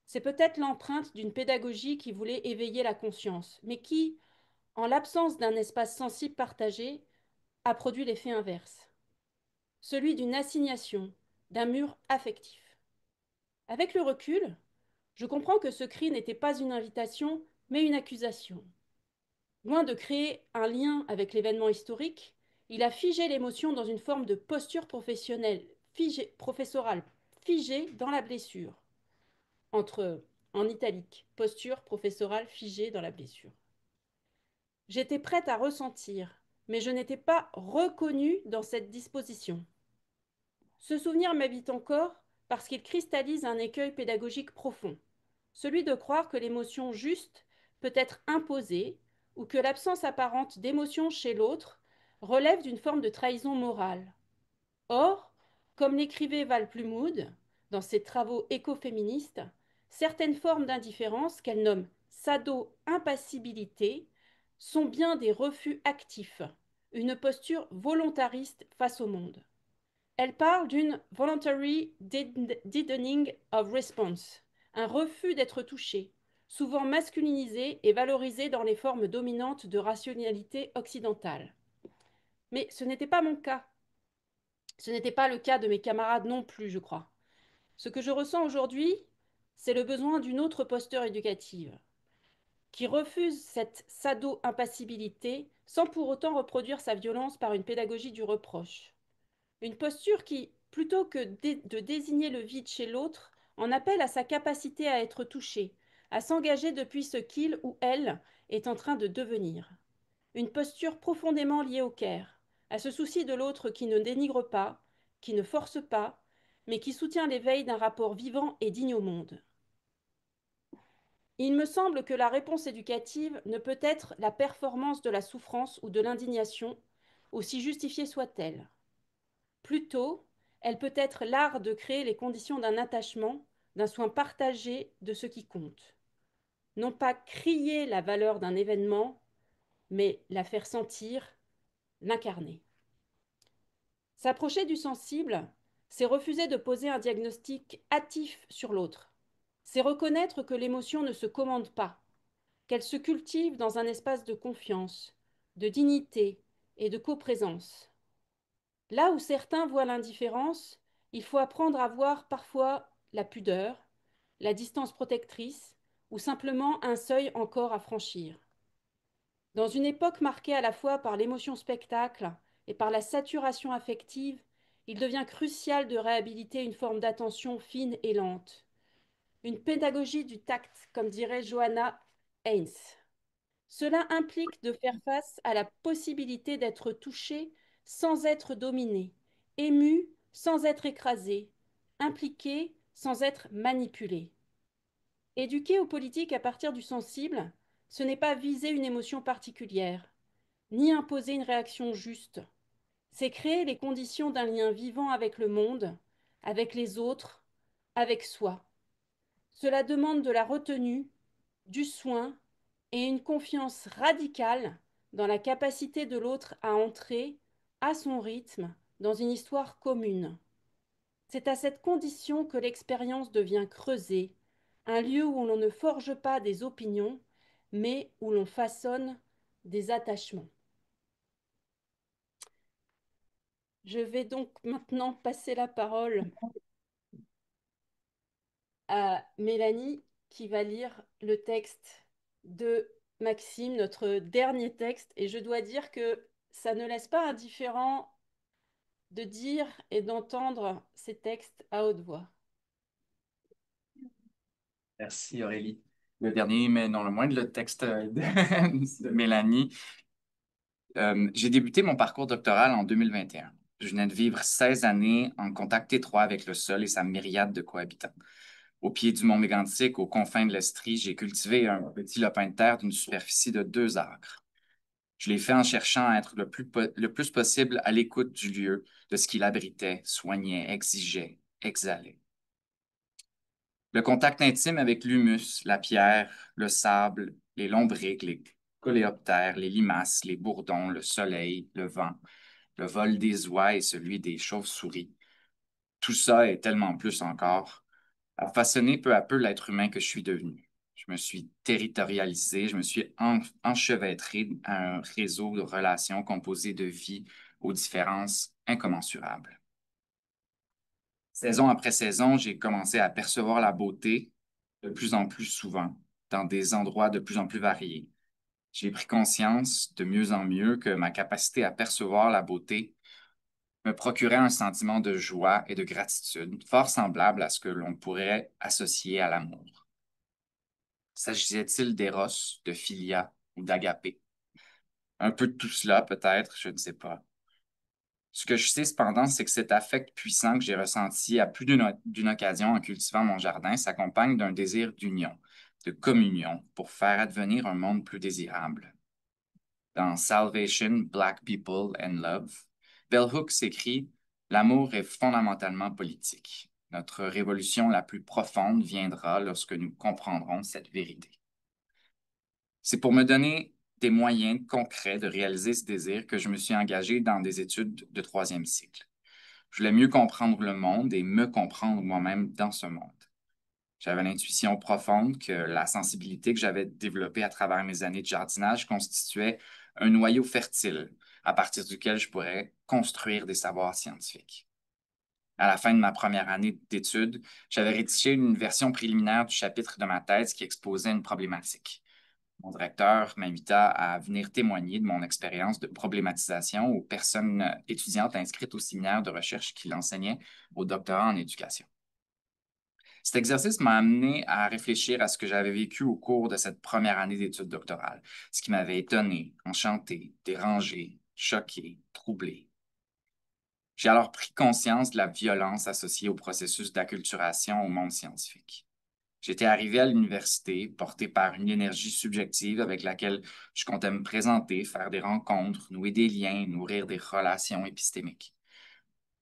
c'est peut-être l'empreinte d'une pédagogie qui voulait éveiller la conscience, mais qui, en l'absence d'un espace sensible partagé, a produit l'effet inverse, celui d'une assignation, d'un mur affectif. Avec le recul, je comprends que ce cri n'était pas une invitation, mais une accusation. Loin de créer un lien avec l'événement historique, il a figé l'émotion dans une forme de posture professionnelle, professorale, figée dans la blessure. En italique, posture professorale figée dans la blessure. J'étais prête à ressentir, mais je n'étais pas reconnue dans cette disposition. Ce souvenir m'habite encore parce qu'il cristallise un écueil pédagogique profond, celui de croire que l'émotion juste peut être imposée ou que l'absence apparente d'émotion chez l'autre relève d'une forme de trahison morale. Or, comme l'écrivait Val Plumwood dans ses travaux écoféministes, certaines formes d'indifférence qu'elle nomme sado-impassibilité sont bien des refus actifs, une posture volontariste face au monde. Elle parle d'une voluntary deadening of response, un refus d'être touché, souvent masculinisé et valorisé dans les formes dominantes de rationalité occidentale. Mais ce n'était pas mon cas. Ce n'était pas le cas de mes camarades non plus, je crois. Ce que je ressens aujourd'hui, c'est le besoin d'une autre posture éducative, qui refuse cette sado-impassibilité sans pour autant reproduire sa violence par une pédagogie du reproche. Une posture qui, plutôt que de désigner le vide chez l'autre, en appelle à sa capacité à être touché, à s'engager depuis ce qu'il ou elle est en train de devenir. Une posture profondément liée au care, à ce souci de l'autre qui ne dénigre pas, qui ne force pas, mais qui soutient l'éveil d'un rapport vivant et digne au monde. Il me semble que la réponse éducative ne peut être la performance de la souffrance ou de l'indignation, aussi justifiée soit-elle. Plutôt, elle peut être l'art de créer les conditions d'un attachement, d'un soin partagé de ce qui compte. Non pas crier la valeur d'un événement, mais la faire sentir, l'incarner. S'approcher du sensible, c'est refuser de poser un diagnostic hâtif sur l'autre. C'est reconnaître que l'émotion ne se commande pas, qu'elle se cultive dans un espace de confiance, de dignité et de coprésence. Là où certains voient l'indifférence, il faut apprendre à voir parfois la pudeur, la distance protectrice ou simplement un seuil encore à franchir. Dans une époque marquée à la fois par l'émotion spectacle et par la saturation affective, il devient crucial de réhabiliter une forme d'attention fine et lente. Une pédagogie du tact, comme dirait Johanna Haynes. Cela implique de faire face à la possibilité d'être touché sans être dominé, ému sans être écrasé, impliqué sans être manipulé. Éduquer aux politiques à partir du sensible, ce n'est pas viser une émotion particulière, ni imposer une réaction juste. C'est créer les conditions d'un lien vivant avec le monde, avec les autres, avec soi. Cela demande de la retenue, du soin et une confiance radicale dans la capacité de l'autre à entrer, à son rythme, dans une histoire commune. C'est à cette condition que l'expérience devient creusée, un lieu où l'on ne forge pas des opinions, mais où l'on façonne des attachements. Je vais donc maintenant passer la parole à Mélanie qui va lire le texte de Maxime, notre dernier texte. Et je dois dire que ça ne laisse pas indifférent de dire et d'entendre ces textes à haute voix. Merci Aurélie. Le dernier, mais non le moindre, le texte de Mélanie. J'ai débuté mon parcours doctoral en 2021. Je venais de vivre 16 années en contact étroit avec le sol et sa myriade de cohabitants. Au pied du mont Mégantic, aux confins de l'Estrie, j'ai cultivé un petit lopin de terre d'une superficie de 2 acres. Je l'ai fait en cherchant à être le plus possible à l'écoute du lieu, de ce qu'il abritait, soignait, exigeait, exhalait. Le contact intime avec l'humus, la pierre, le sable, les lombrics, les coléoptères, les limaces, les bourdons, le soleil, le vent, le vol des oies et celui des chauves-souris. Tout ça et tellement plus encore a façonné peu à peu l'être humain que je suis devenu. Je me suis territorialisé, je me suis enchevêtré à un réseau de relations composé de vies aux différences incommensurables. Saison après saison, j'ai commencé à percevoir la beauté de plus en plus souvent, dans des endroits de plus en plus variés. J'ai pris conscience de mieux en mieux que ma capacité à percevoir la beauté me procurait un sentiment de joie et de gratitude fort semblable à ce que l'on pourrait associer à l'amour. S'agissait-il d'éros, de philia ou d'agapé? Un peu de tout cela, peut-être, je ne sais pas. Ce que je sais cependant, c'est que cet affect puissant que j'ai ressenti à plus d'une occasion en cultivant mon jardin s'accompagne d'un désir d'union, de communion, pour faire advenir un monde plus désirable. Dans Salvation, Black People and Love, Bell Hooks écrit « L'amour est fondamentalement politique. Notre révolution la plus profonde viendra lorsque nous comprendrons cette vérité. » C'est pour me donner des moyens concrets de réaliser ce désir que je me suis engagé dans des études de 3e cycle. Je voulais mieux comprendre le monde et me comprendre moi-même dans ce monde. J'avais l'intuition profonde que la sensibilité que j'avais développée à travers mes années de jardinage constituait un noyau fertile à partir duquel je pourrais construire des savoirs scientifiques. À la fin de ma première année d'études, j'avais rédigé une version préliminaire du chapitre de ma thèse qui exposait une problématique. Mon directeur m'invita à venir témoigner de mon expérience de problématisation aux personnes étudiantes inscrites au séminaire de recherche qu'il enseignait au doctorat en éducation. Cet exercice m'a amené à réfléchir à ce que j'avais vécu au cours de cette première année d'études doctorales, ce qui m'avait étonné, enchanté, dérangé, choqué, troublé. J'ai alors pris conscience de la violence associée au processus d'acculturation au monde scientifique. J'étais arrivé à l'université porté par une énergie subjective avec laquelle je comptais me présenter, faire des rencontres, nouer des liens, nourrir des relations épistémiques.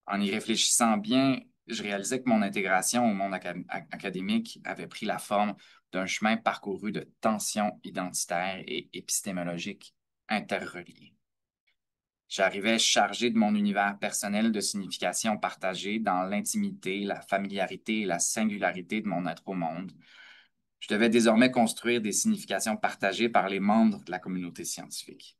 En y réfléchissant bien, je réalisais que mon intégration au monde académique avait pris la forme d'un chemin parcouru de tensions identitaires et épistémologiques interreliées. J'arrivais chargé de mon univers personnel de signification partagée dans l'intimité, la familiarité et la singularité de mon être au monde. Je devais désormais construire des significations partagées par les membres de la communauté scientifique.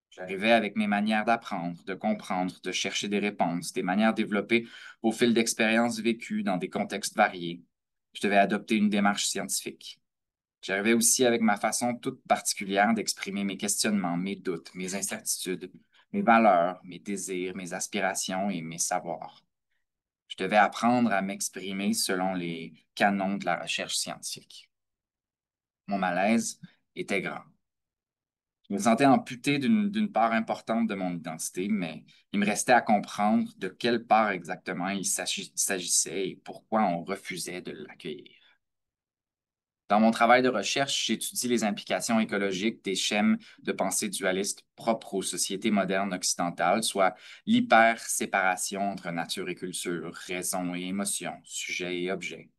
J'arrivais avec mes manières d'apprendre, de comprendre, de chercher des réponses, des manières développées au fil d'expériences vécues dans des contextes variés. Je devais adopter une démarche scientifique. J'arrivais aussi avec ma façon toute particulière d'exprimer mes questionnements, mes doutes, mes incertitudes, mes valeurs, mes désirs, mes aspirations et mes savoirs. Je devais apprendre à m'exprimer selon les canons de la recherche scientifique. Mon malaise était grand. Je me sentais amputé d'une part importante de mon identité, mais il me restait à comprendre de quelle part exactement il s'agissait et pourquoi on refusait de l'accueillir. Dans mon travail de recherche, j'étudie les implications écologiques des schèmes de pensée dualistes propres aux sociétés modernes occidentales, soit l'hyper-séparation entre nature et culture, raison et émotion, sujet et objet,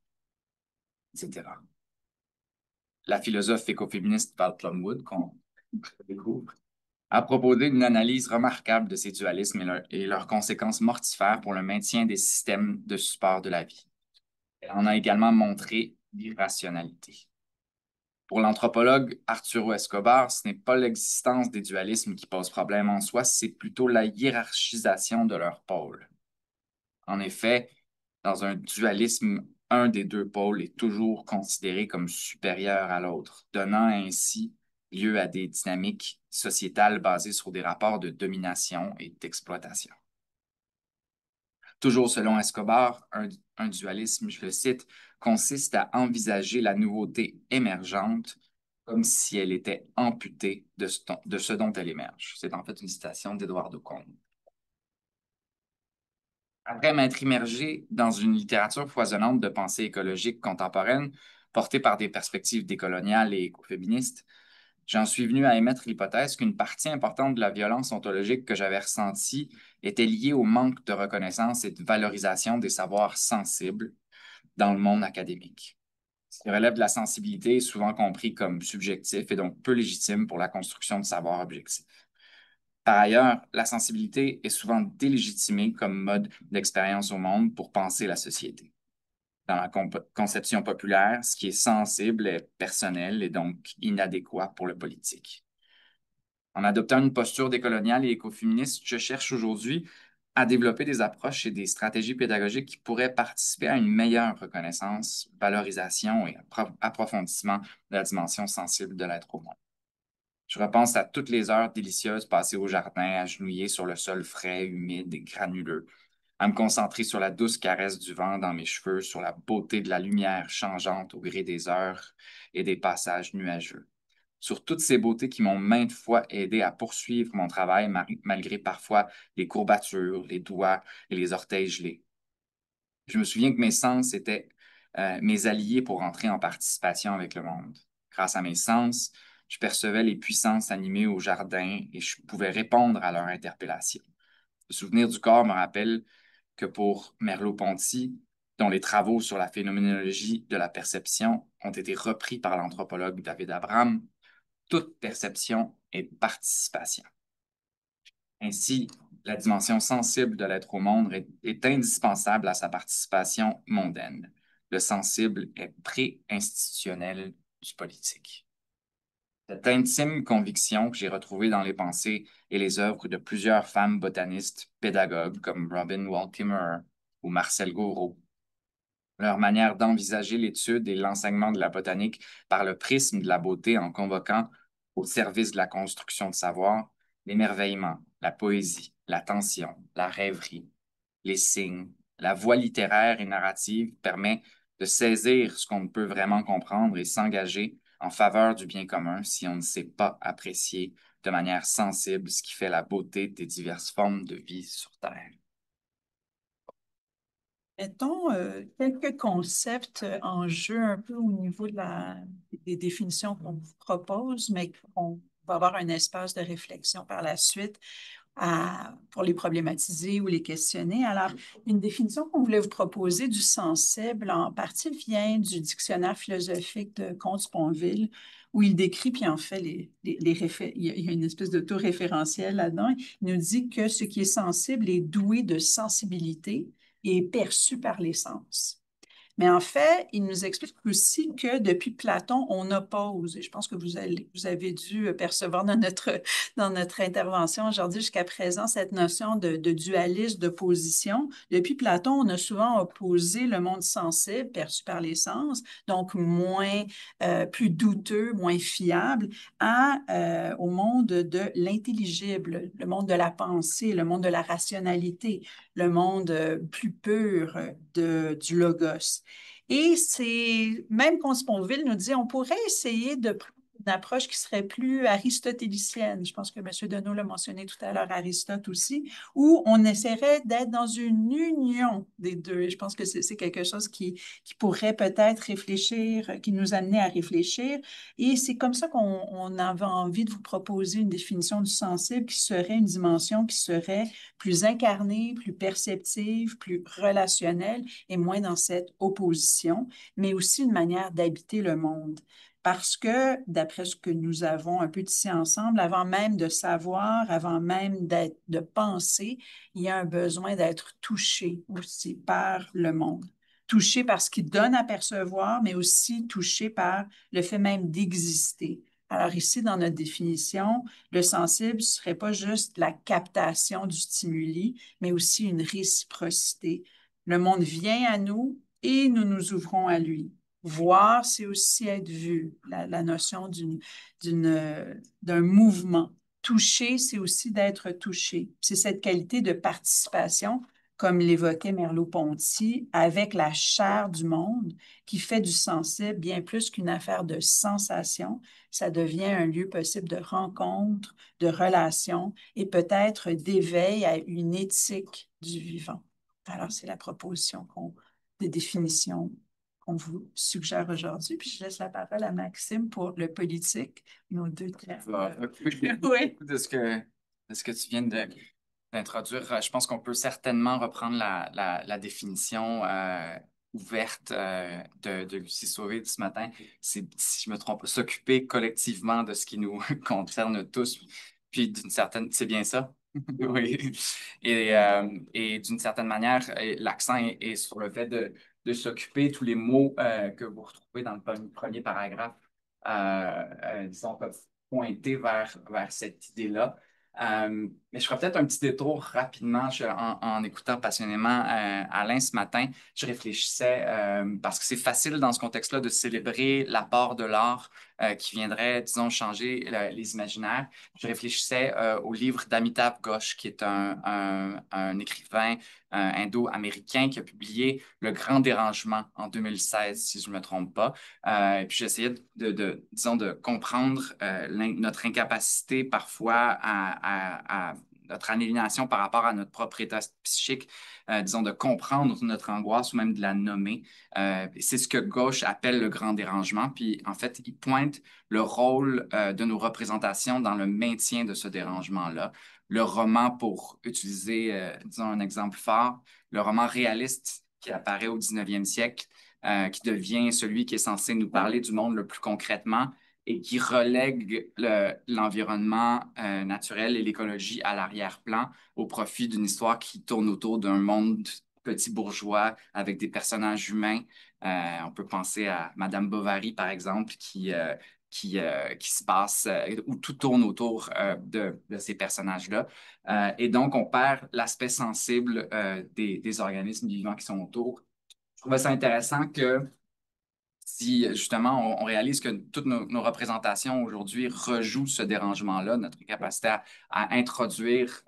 etc. La philosophe écoféministe Val Plumwood, qu'on découvre, a proposé une analyse remarquable de ces dualismes et leurs conséquences mortifères pour le maintien des systèmes de support de la vie. Elle en a également montré l'irrationalité. Pour l'anthropologue Arturo Escobar, ce n'est pas l'existence des dualismes qui pose problème en soi, c'est plutôt la hiérarchisation de leurs pôles. En effet, dans un dualisme, un des deux pôles est toujours considéré comme supérieur à l'autre, donnant ainsi lieu à des dynamiques sociétales basées sur des rapports de domination et d'exploitation. Toujours selon Escobar, un dualisme, je le cite, consiste à envisager la nouveauté émergente comme si elle était amputée de ce dont elle émerge. C'est en fait une citation d'Eduardo Conde. Après m'être immergé dans une littérature foisonnante de pensée écologique contemporaine, portée par des perspectives décoloniales et écoféministes, j'en suis venu à émettre l'hypothèse qu'une partie importante de la violence ontologique que j'avais ressentie était liée au manque de reconnaissance et de valorisation des savoirs sensibles dans le monde académique. Ce qui relève de la sensibilité est souvent compris comme subjectif et donc peu légitime pour la construction de savoirs objectifs. Par ailleurs, la sensibilité est souvent délégitimée comme mode d'expérience au monde pour penser la société. Dans la conception populaire, ce qui est sensible est personnel et donc inadéquat pour le politique. En adoptant une posture décoloniale et écoféministe, je cherche aujourd'hui à développer des approches et des stratégies pédagogiques qui pourraient participer à une meilleure reconnaissance, valorisation et approfondissement de la dimension sensible de l'être au monde. Je repense à toutes les heures délicieuses passées au jardin, agenouillées sur le sol frais, humide et granuleux, à me concentrer sur la douce caresse du vent dans mes cheveux, sur la beauté de la lumière changeante au gré des heures et des passages nuageux, sur toutes ces beautés qui m'ont maintes fois aidé à poursuivre mon travail malgré parfois les courbatures, les doigts et les orteils gelés. Je me souviens que mes sens étaient mes alliés pour entrer en participation avec le monde. Grâce à mes sens, je percevais les puissances animées au jardin et je pouvais répondre à leurs interpellations. Le souvenir du corps me rappelle que pour Merleau-Ponty, dont les travaux sur la phénoménologie de la perception ont été repris par l'anthropologue David Abram, toute perception est participation. Ainsi, la dimension sensible de l'être au monde est indispensable à sa participation mondaine. Le sensible est pré-institutionnel du politique. Cette intime conviction que j'ai retrouvée dans les pensées et les œuvres de plusieurs femmes botanistes pédagogues comme Robin Wall Kimmerer ou Marcel Gouraud. Leur manière d'envisager l'étude et l'enseignement de la botanique par le prisme de la beauté en convoquant au service de la construction de savoir l'émerveillement, la poésie, la tension, la rêverie, les signes, la voie littéraire et narrative permet de saisir ce qu'on ne peut vraiment comprendre et s'engager en faveur du bien commun si on ne sait pas apprécier de manière sensible ce qui fait la beauté des diverses formes de vie sur Terre. Mettons quelques concepts en jeu un peu au niveau des définitions qu'on vous propose, mais qu'on va avoir un espace de réflexion par la suite pour les problématiser ou les questionner. Alors, une définition qu'on voulait vous proposer du sensible, en partie, vient du dictionnaire philosophique de Comte-Sponville, où il décrit, puis en fait, il y a une espèce d'auto-référentiel là-dedans. Il nous dit que ce qui est sensible est doué de sensibilité et est perçu par les sens. Mais en fait, il nous explique aussi que depuis Platon, on oppose, et je pense que vous avez dû percevoir dans notre intervention aujourd'hui jusqu'à présent cette notion de dualisme, d'opposition. Depuis Platon, on a souvent opposé le monde sensible, perçu par les sens, donc plus douteux, moins fiable, au monde de l'intelligible, le monde de la pensée, le monde de la rationalité, le monde plus pur du logos. Et c'est, même Comte-Sponville nous dit, on pourrait essayer de prendre une approche qui serait plus aristotélicienne. Je pense que M. Deneau l'a mentionné tout à l'heure, Aristote aussi, où on essaierait d'être dans une union des deux. Et je pense que c'est quelque chose qui pourrait peut-être réfléchir, qui nous amener à réfléchir. Et c'est comme ça qu'on avait envie de vous proposer une définition du sensible qui serait une dimension qui serait plus incarnée, plus perceptive, plus relationnelle et moins dans cette opposition, mais aussi une manière d'habiter le monde. Parce que, d'après ce que nous avons un peu tissé ensemble, avant même de savoir, avant même de penser, il y a un besoin d'être touché aussi par le monde. touché par ce qu'il donne à percevoir, mais aussi touché par le fait même d'exister. Alors ici, dans notre définition, le sensible ne serait pas juste la captation du stimuli, mais aussi une réciprocité. Le monde vient à nous et nous nous ouvrons à lui. Voir, c'est aussi être vu, la notion d'un mouvement. Toucher, c'est aussi d'être touché. C'est cette qualité de participation, comme l'évoquait Merleau-Ponty, avec la chair du monde, qui fait du sensible bien plus qu'une affaire de sensation. Ça devient un lieu possible de rencontre, de relation et peut-être d'éveil à une éthique du vivant. Alors, c'est la proposition de définition qu'on vous suggère aujourd'hui. Puis je laisse la parole à Maxime pour le politique, nos deux thèmes. Oui. De ce que tu viens d'introduire, je pense qu'on peut certainement reprendre la définition ouverte de Lucie Sauvé de ce matin. C'est, si je me trompe pas, s'occuper collectivement de ce qui nous concerne tous. Puis d'une certaine, c'est bien ça? Oui. Et d'une certaine manière, l'accent est sur le fait de s'occuper tous les mots que vous retrouvez dans le premier paragraphe, disons, peuvent pointer vers cette idée-là. Mais je ferai peut-être un petit détour rapidement en écoutant passionnément Alain ce matin. Je réfléchissais parce que c'est facile dans ce contexte-là de célébrer l'apport de l'art qui viendrait, disons, changer les imaginaires. Je réfléchissais au livre d'Amitav Ghosh, qui est un écrivain indo-américain qui a publié Le Grand Dérangement en 2016, si je ne me trompe pas. Et puis j'essayais disons, de comprendre notre incapacité parfois à notre aliénation par rapport à notre propre état psychique, disons, de comprendre notre angoisse ou même de la nommer. C'est ce que Gauche appelle le grand dérangement. Puis, en fait, il pointe le rôle de nos représentations dans le maintien de ce dérangement-là. Le roman, pour utiliser, disons, un exemple fort, le roman réaliste qui apparaît au 19e siècle, qui devient celui qui est censé nous parler du monde le plus concrètement et qui relègue l'environnement naturel et l'écologie à l'arrière-plan au profit d'une histoire qui tourne autour d'un monde petit bourgeois avec des personnages humains. On peut penser à Madame Bovary, par exemple, qui se passe, où tout tourne autour de ces personnages-là. Et donc, on perd l'aspect sensible des organismes vivants qui sont autour. Je trouvais ça intéressant que si justement on réalise que toutes nos représentations aujourd'hui rejouent ce dérangement-là, notre capacité à introduire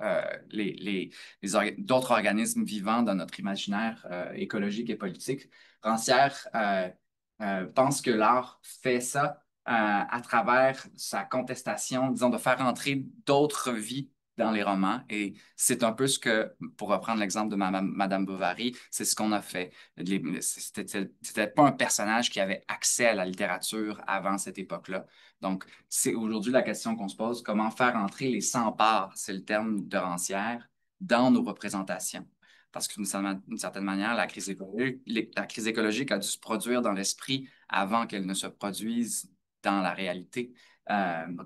d'autres organismes vivants dans notre imaginaire écologique et politique, Rancière pense que l'art fait ça à travers sa contestation, disons, de faire entrer d'autres vies dans les romans. Et c'est un peu ce que, pour reprendre l'exemple de Madame Bovary, c'est ce qu'on a fait. C'était pas un personnage qui avait accès à la littérature avant cette époque-là. Donc, c'est aujourd'hui la question qu'on se pose, comment faire entrer les sans-parts, c'est le terme de Rancière, dans nos représentations. Parce que d'une certaine manière, la crise écologique a dû se produire dans l'esprit avant qu'elle ne se produise dans la réalité.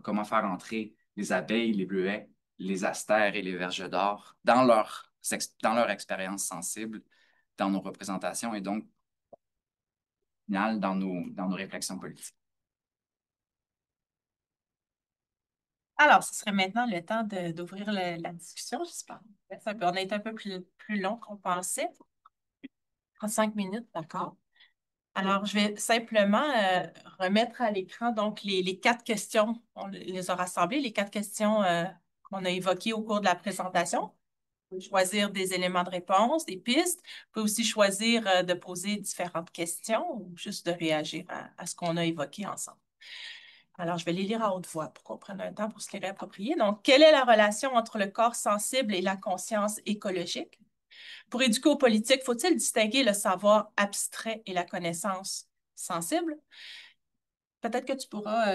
Comment faire entrer les abeilles, les bleuets, les astères et les verges d'or dans leur expérience sensible, dans nos représentations et donc, au final, dans nos réflexions politiques. Alors, ce serait maintenant le temps d'ouvrir la discussion, j'espère. On a été un peu plus long qu'on pensait. 35 minutes, d'accord. Alors, je vais simplement remettre à l'écran donc les 4 questions. On les a rassemblées, les 4 questions qu'on a évoquées au cours de la présentation. Vous pouvez choisir des éléments de réponse, des pistes. Vous pouvez aussi choisir de poser différentes questions ou juste de réagir à ce qu'on a évoqué ensemble. Alors, je vais les lire à haute voix pour qu'on prenne un temps pour se les réapproprier. Donc, quelle est la relation entre le corps sensible et la conscience écologique? Pour éduquer aux politiques, faut-il distinguer le savoir abstrait et la connaissance sensible? Peut-être que tu pourras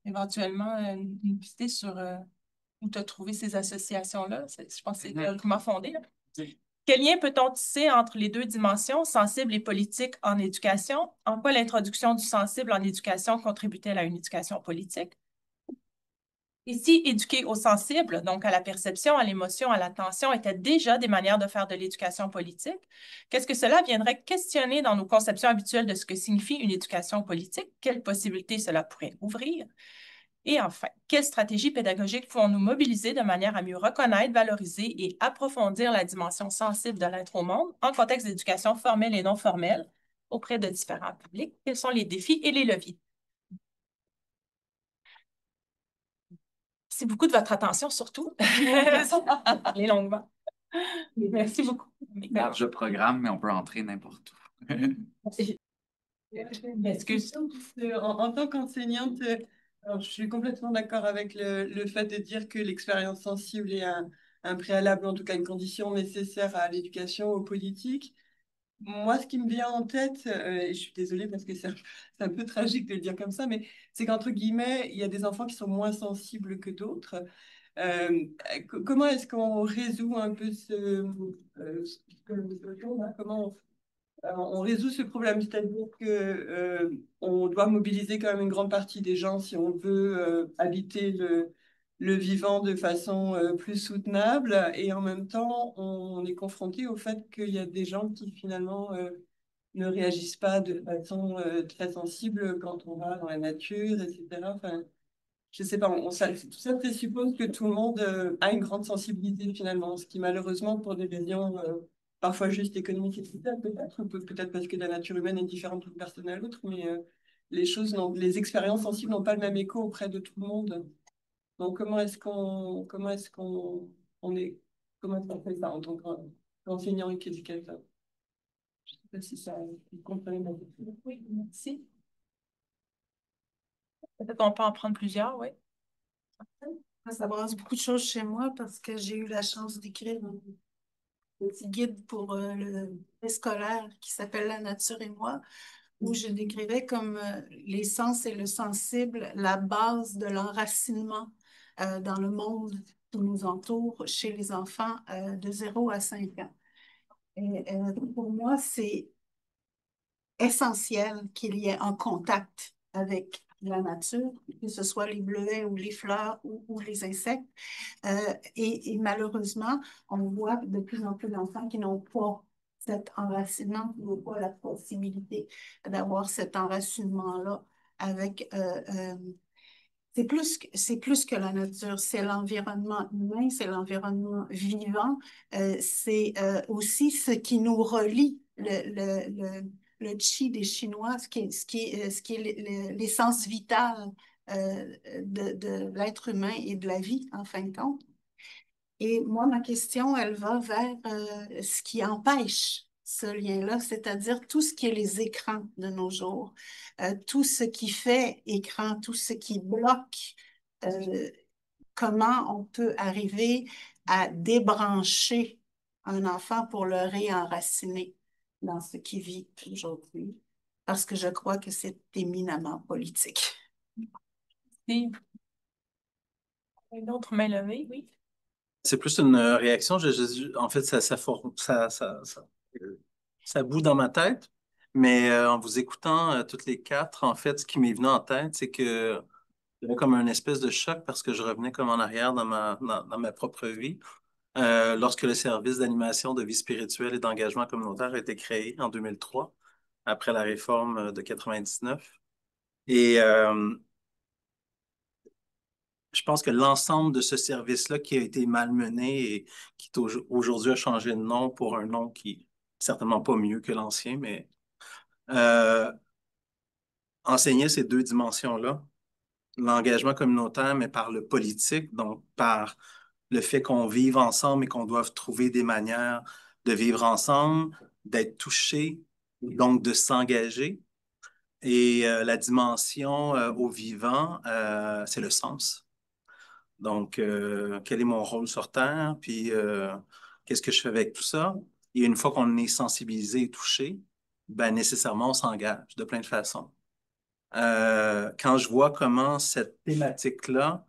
éventuellement nous guider sur où tu as trouvé ces associations-là. Je pense que c'est théoriquement fondé. Oui. Quel lien peut-on tisser entre les deux dimensions, sensible et politique, en éducation? En quoi l'introduction du sensible en éducation contribue-t-elle à une éducation politique? Ici, éduquer aux sensibles, donc à la perception, à l'émotion, à l'attention, étaient déjà des manières de faire de l'éducation politique. Qu'est-ce que cela viendrait questionner dans nos conceptions habituelles de ce que signifie une éducation politique? Quelles possibilités cela pourrait ouvrir? Et enfin, quelles stratégies pédagogiques pouvons-nous mobiliser de manière à mieux reconnaître, valoriser et approfondir la dimension sensible de l'être au monde en contexte d'éducation formelle et non formelle auprès de différents publics? Quels sont les défis et les leviers? Merci beaucoup de votre attention, surtout. Parler longuement. Merci beaucoup. Large programme, mais on peut entrer n'importe où. Excuse. En tant qu'enseignante, alors, je suis complètement d'accord avec le fait de dire que l'expérience sensible est un préalable, en tout cas une condition nécessaire à l'éducation, aux politiques. Moi, ce qui me vient en tête, et je suis désolée parce que c'est un peu tragique de le dire comme ça, mais c'est qu'entre guillemets, il y a des enfants qui sont moins sensibles que d'autres. Comment est-ce qu'on résout un peu comment on résout ce problème, c'est-à-dire que on doit mobiliser quand même une grande partie des gens si on veut habiter le vivant de façon plus soutenable, et en même temps, on est confronté au fait qu'il y a des gens qui finalement ne réagissent pas de façon très sensible quand on va dans la nature, etc. Enfin, je sais pas, tout ça présuppose que tout le monde a une grande sensibilité finalement, ce qui malheureusement pour des raisons parfois juste économiques, etc., peut-être parce que la nature humaine est différente d'une personne à l'autre, mais les expériences sensibles n'ont pas le même écho auprès de tout le monde. Donc comment est-ce qu'on fait ça en tant qu'enseignant et qu'éducateur? Je sais pas si ça, vous comprenez ma question. Oui, merci. Peut-être qu'on peut en prendre plusieurs, oui. Ça brasse beaucoup de choses chez moi parce que j'ai eu la chance d'écrire un petit guide pour le scolaire qui s'appelle La nature et moi, où je décrivais comme les sens et le sensible, la base de l'enracinement dans le monde qui nous entoure chez les enfants de 0 à 5 ans. Et pour moi, c'est essentiel qu'il y ait un contact avec la nature, que ce soit les bleuets ou les fleurs ou les insectes. Et malheureusement, on voit de plus en plus d'enfants qui n'ont pas cet enracinement, qui n'ont pas la possibilité d'avoir cet enracinement-là avec... c'est plus que la nature, c'est l'environnement humain, c'est l'environnement vivant, c'est aussi ce qui nous relie, le chi des Chinois, ce qui est l'essence vitale de l'être humain et de la vie, en fin de compte. Et moi, ma question, elle va vers ce qui empêche ce lien-là, c'est-à-dire tout ce qui est les écrans de nos jours, tout ce qui fait écran, tout ce qui bloque, comment on peut arriver à débrancher un enfant pour le réenraciner dans ce qu'il vit aujourd'hui, parce que je crois que c'est éminemment politique. Une autre main levée, oui. C'est plus une réaction. En fait, ça bout dans ma tête. Mais en vous écoutant toutes les quatre, en fait, ce qui m'est venu en tête, c'est que j'avais comme un espèce de choc parce que je revenais comme en arrière dans ma propre vie. Lorsque le service d'animation de vie spirituelle et d'engagement communautaire a été créé en 2003, après la réforme de 99. Et je pense que l'ensemble de ce service-là qui a été malmené et qui aujourd'hui a changé de nom pour un nom qui est certainement pas mieux que l'ancien, mais euh, enseignait ces deux dimensions-là, l'engagement communautaire, mais par le politique, donc par le fait qu'on vive ensemble et qu'on doive trouver des manières de vivre ensemble, d'être touché, donc de s'engager. Et la dimension au vivant, c'est le sens. Donc, quel est mon rôle sur Terre? Puis, qu'est-ce que je fais avec tout ça? Et une fois qu'on est sensibilisé et touché, ben, nécessairement, on s'engage de plein de façons. Quand je vois comment cette thématique-là,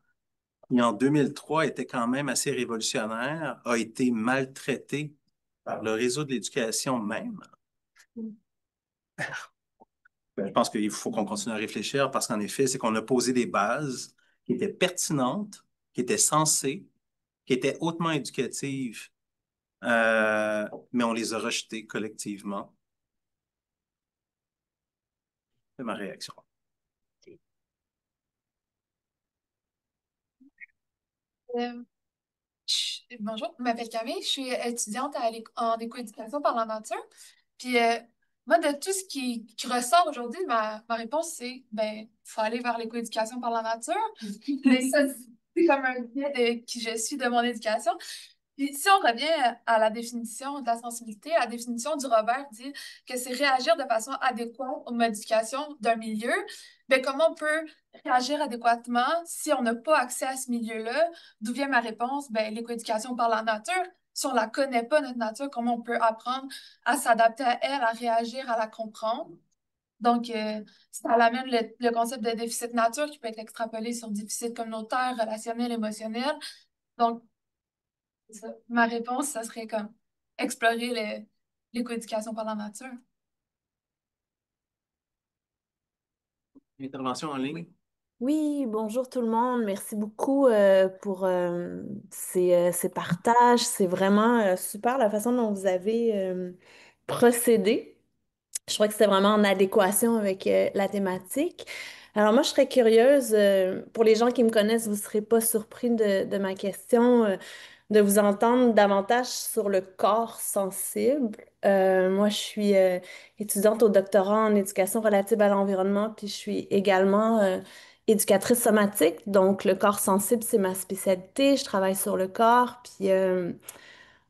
qui en 2003 était quand même assez révolutionnaire, a été maltraitée par le réseau de l'éducation même, ben, je pense qu'il faut qu'on continue à réfléchir parce qu'en effet, c'est qu'on a posé des bases qui étaient pertinentes, qui étaient sensées, qui étaient hautement éducatives, mais on les a rejetées collectivement. C'est ma réaction. Bonjour, je m'appelle Camille, je suis étudiante en écoéducation par la nature. Puis moi, de tout ce qui ressort aujourd'hui, ma réponse, c'est ben, il faut aller vers l'écoéducation par la nature. Mais ça, c'est comme un biais de qui je suis de mon éducation. Puis si on revient à la définition de la sensibilité, la définition du Robert dit que c'est réagir de façon adéquate aux modifications d'un milieu. Ben, comment on peut réagir adéquatement si on n'a pas accès à ce milieu-là? D'où vient ma réponse? Ben, l'écoéducation par la nature. Si on la connaît pas, notre nature, comment on peut apprendre à s'adapter à elle, à réagir, à la comprendre? Donc, ça amène le concept de déficit nature qui peut être extrapolé sur déficit communautaire, relationnel, émotionnel. Donc, ma réponse, ça serait comme explorer l'écoéducation par la nature. Intervention en ligne? Oui, bonjour tout le monde. Merci beaucoup pour ces partages. C'est vraiment super la façon dont vous avez procédé. Je crois que c'est vraiment en adéquation avec la thématique. Alors moi, je serais curieuse, pour les gens qui me connaissent, vous ne serez pas surpris de ma question, de vous entendre davantage sur le corps sensible. Moi, je suis étudiante au doctorat en éducation relative à l'environnement, puis je suis également éducatrice somatique. Donc, le corps sensible, c'est ma spécialité. Je travaille sur le corps, puis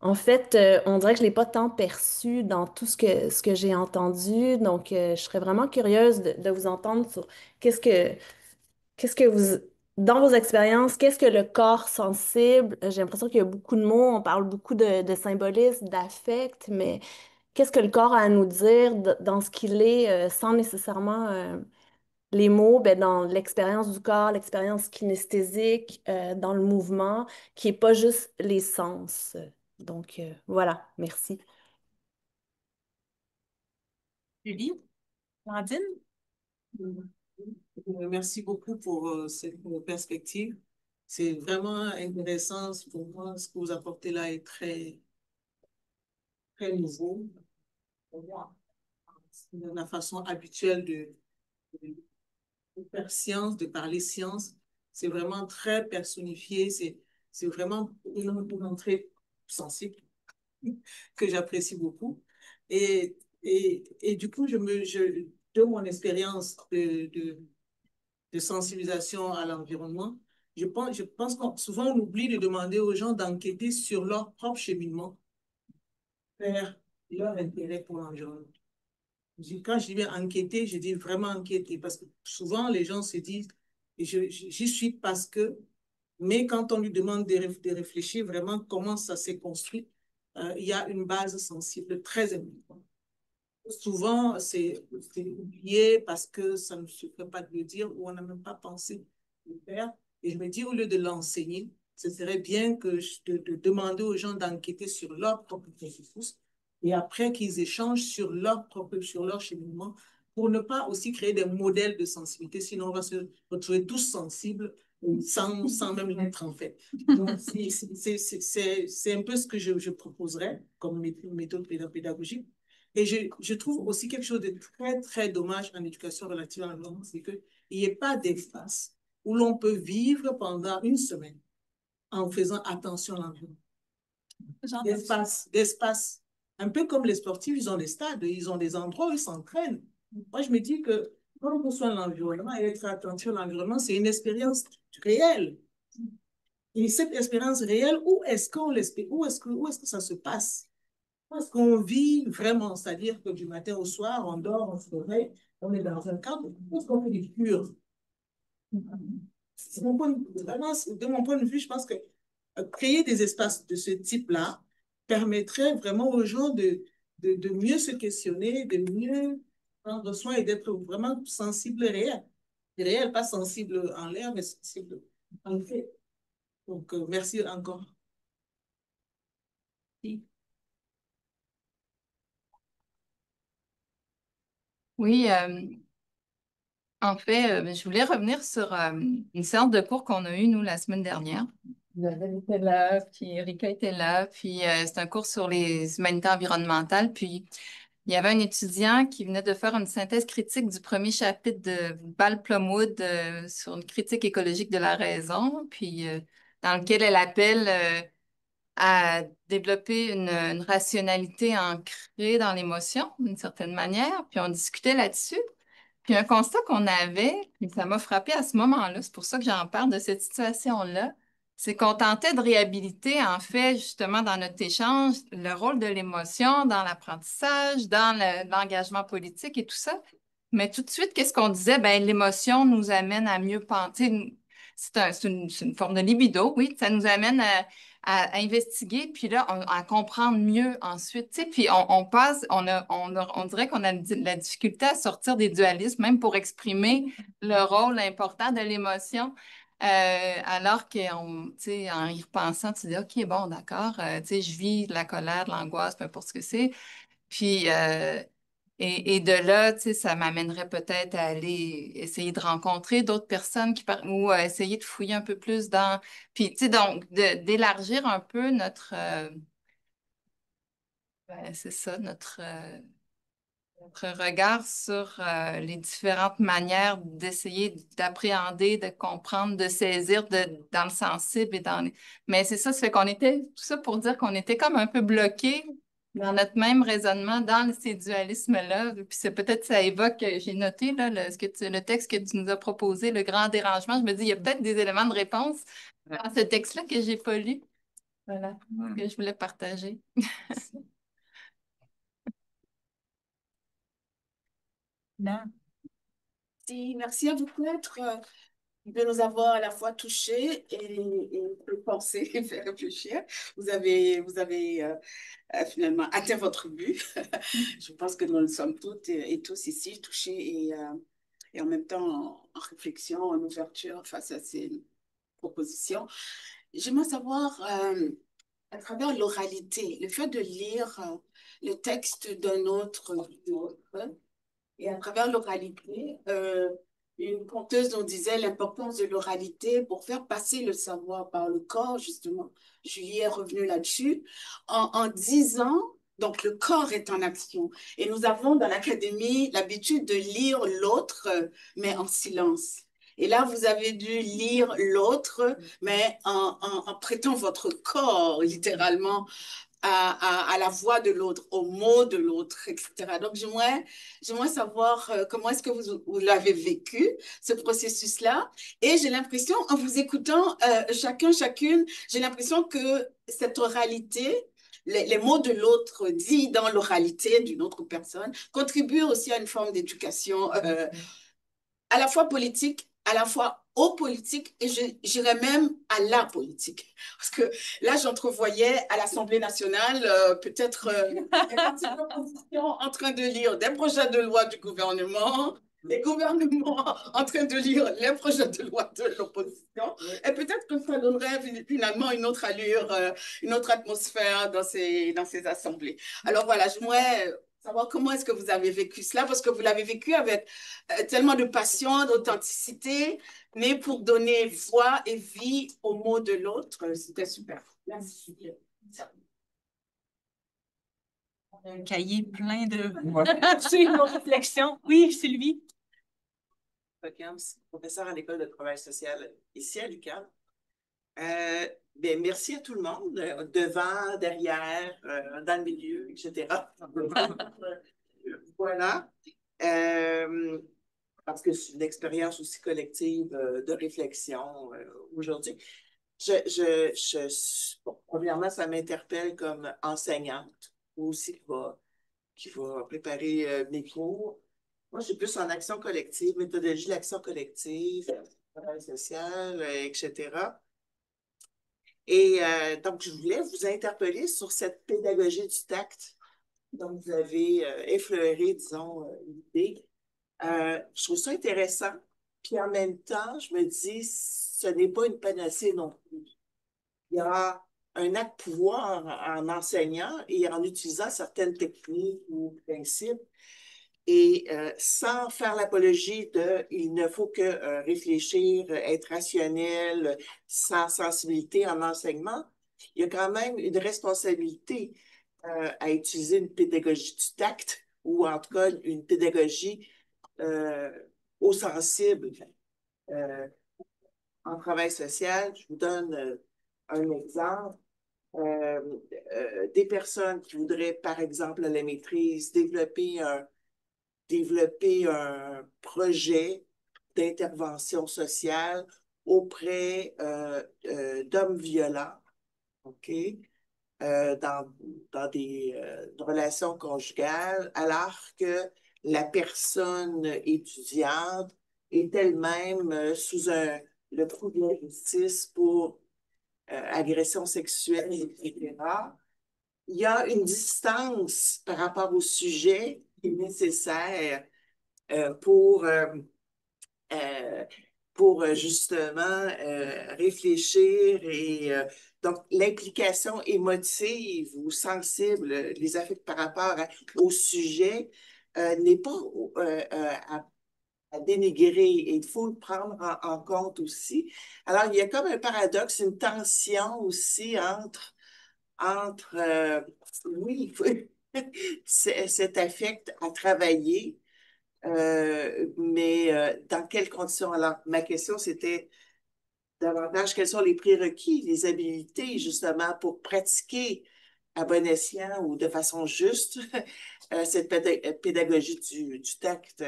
en fait, on dirait que je ne l'ai pas tant perçu dans tout ce que j'ai entendu. Donc, je serais vraiment curieuse de vous entendre sur qu'est-ce que, qu'est-ce que vous, dans vos expériences, qu'est-ce que le corps sensible? J'ai l'impression qu'il y a beaucoup de mots, on parle beaucoup de symbolisme, d'affect, mais qu'est-ce que le corps a à nous dire dans ce qu'il est, sans nécessairement les mots, ben, dans l'expérience du corps, l'expérience kinesthésique, dans le mouvement, qui n'est pas juste les sens. Donc, voilà, merci. Julie, Nadine? Merci beaucoup pour cette perspective. C'est vraiment intéressant pour moi. Ce que vous apportez là est très, très nouveau pour moi. La façon habituelle de faire science, de parler science, c'est vraiment très personnifié. C'est vraiment une entrée sensible que j'apprécie beaucoup. Et du coup, de mon expérience de sensibilisation à l'environnement, je pense qu'on souvent on oublie de demander aux gens d'enquêter sur leur propre cheminement vers leur intérêt pour l'environnement. Quand je dis bien enquêter, je dis vraiment enquêter parce que souvent les gens se disent j'y suis parce que, mais quand on lui demande de réfléchir vraiment comment ça s'est construit, il y a une base sensible très importante. Souvent, c'est oublié parce que ça ne se fait pas de le dire ou on n'a même pas pensé de le faire. Et je me dis, au lieu de l'enseigner, ce serait bien de demander aux gens d'enquêter sur leur propre processus et après qu'ils échangent sur sur leur cheminement pour ne pas aussi créer des modèles de sensibilité, sinon on va se retrouver tous sensibles sans même l'être en fait. Donc, c'est un peu ce que je proposerais comme méthode pédagogique. Et je trouve aussi quelque chose de très, très dommage en éducation relative à l'environnement, c'est qu'il n'y ait pas d'espace où l'on peut vivre pendant une semaine en faisant attention à l'environnement. D'espace. Un peu comme les sportifs, ils ont des stades, ils ont des endroits où ils s'entraînent. Moi, je me dis que quand on soigne l'environnement et être attentif à l'environnement, c'est une expérience réelle. Et cette expérience réelle, où est-ce que ça se passe? Parce qu'on vit vraiment, c'est-à-dire que du matin au soir, on dort, on se réveille, on est dans un cadre, parce qu'on fait des cures. Vraiment, de mon point de vue, je pense que créer des espaces de ce type-là permettrait vraiment aux gens de mieux se questionner, de mieux prendre soin et d'être vraiment sensible et réel. Réel, pas sensible en l'air, mais sensible en fait. Donc, merci encore. Oui, En fait, je voulais revenir sur une séance de cours qu'on a eue, nous, la semaine dernière. Isabelle était là, puis Erika était là, puis c'est un cours sur les humanités environnementales. Puis il y avait un étudiant qui venait de faire une synthèse critique du premier chapitre de Val Plumwood sur une critique écologique de la raison, puis dans lequel elle appelle à développer une rationalité ancrée dans l'émotion, d'une certaine manière. Puis on discutait là-dessus. Puis un constat qu'on avait, puis ça m'a frappé à ce moment-là, c'est pour ça que j'en parle de cette situation-là, c'est qu'on tentait de réhabiliter, en fait, justement, dans notre échange, le rôle de l'émotion dans l'apprentissage, dans l'engagement politique et tout ça. Mais tout de suite, qu'est-ce qu'on disait? Ben, l'émotion nous amène à mieux penser. C'est une forme de libido, oui. Ça nous amène à investiguer, puis là, à comprendre mieux ensuite. Tu sais, puis on passe, on dirait qu'on a la difficulté à sortir des dualismes, même pour exprimer le rôle important de l'émotion. Alors qu'en y repensant, tu dis, OK, bon, d'accord, tu sais, je vis de la colère, de l'angoisse, peu importe ce que c'est. Puis, et de là, tu sais, ça m'amènerait peut-être à aller essayer de rencontrer d'autres personnes ou essayer de fouiller un peu plus dans. Puis, tu sais, donc, d'élargir un peu c'est ça, notre regard sur les différentes manières d'essayer d'appréhender, de comprendre, de saisir dans le sensible et Mais c'est ça, ça fait qu'on était, tout ça pour dire qu'on était comme un peu bloqués dans notre même raisonnement, dans ces dualismes-là. Puis c'est peut-être, ça évoque, j'ai noté là, le texte que tu nous as proposé, le grand dérangement. Je me dis, il y a peut-être des éléments de réponse dans ce texte-là que j'ai pas lu. Voilà, que je voulais partager. Non. Merci à vous quatre de nous avoir à la fois touchés et fait penser et fait réfléchir. Vous avez finalement atteint votre but. Je pense que nous le sommes toutes et tous ici touchés et en même temps en réflexion, en ouverture face à ces propositions. J'aimerais savoir, à travers l'oralité, le fait de lire le texte d'un autre, et à travers l'oralité, une conteuse nous disait l'importance de l'oralité pour faire passer le savoir par le corps, justement. Julie est revenue là-dessus, en disant, donc le corps est en action. Et nous avons dans l'académie l'habitude de lire l'autre, mais en silence. Et là, vous avez dû lire l'autre, mais en prêtant votre corps, littéralement, à la voix de l'autre, aux mots de l'autre, etc. Donc, j'aimerais savoir comment est-ce que vous l'avez vécu, ce processus-là. Et j'ai l'impression, en vous écoutant chacune, j'ai l'impression que cette oralité, les mots de l'autre dits dans l'oralité d'une autre personne, contribuent aussi à une forme d'éducation à la fois politique, à la fois aux politiques et j'irais même à la politique. Parce que là, j'entrevoyais à l'Assemblée nationale peut-être des partis de l'opposition en train de lire des projets de loi du gouvernement, les gouvernements en train de lire les projets de loi de l'opposition. Et peut-être que ça donnerait finalement une autre allure, une autre atmosphère dans ces assemblées. Alors voilà, j'aimerais savoir comment est-ce que vous avez vécu cela, parce que vous l'avez vécu avec tellement de passion, d'authenticité, mais pour donner voix et vie aux mots de l'autre, c'était super. Merci. Un cahier plein de réflexions. Oui, Sylvie. Professeur à l'école de travail social ici à l'UQAM. Merci à tout le monde, devant, derrière, dans le milieu, etc. Voilà. Parce que c'est une expérience aussi collective de réflexion aujourd'hui. Premièrement, ça m'interpelle comme enseignante, aussi qui va préparer mes cours. Moi, je suis plus en action collective, méthodologie de l'action collective, travail social, etc. Et donc, je voulais vous interpeller sur cette pédagogie du tact dont vous avez effleuré, disons, l'idée. Je trouve ça intéressant. Puis en même temps, je me dis, ce n'est pas une panacée non plus. Il y a un acte pouvoir en enseignant et en utilisant certaines techniques ou principes Et sans faire l'apologie de il ne faut que réfléchir, être rationnel, sans sensibilité en enseignement, il y a quand même une responsabilité à utiliser une pédagogie du tact ou en tout cas une pédagogie euh, au sensible. Euh, En travail social, je vous donne un exemple. Euh, des personnes qui voudraient, par exemple, à la maîtrise, développer un projet d'intervention sociale auprès d'hommes violents, OK? Dans des relations conjugales, alors que la personne étudiante est elle-même sous le coup de la justice pour agression sexuelle, etc. Il y a une distance par rapport au sujet qui est nécessaire euh, pour, euh, euh, pour justement réfléchir et donc l'implication émotive ou sensible, les affects par rapport au sujet n'est pas à dénigrer et il faut le prendre en compte aussi. Alors, il y a comme un paradoxe, une tension aussi entre oui, cet affect à travailler, mais dans quelles conditions? Alors, ma question, c'était davantage quels sont les prérequis, les habilités, justement, pour pratiquer à bon escient ou de façon juste cette pédagogie du tact.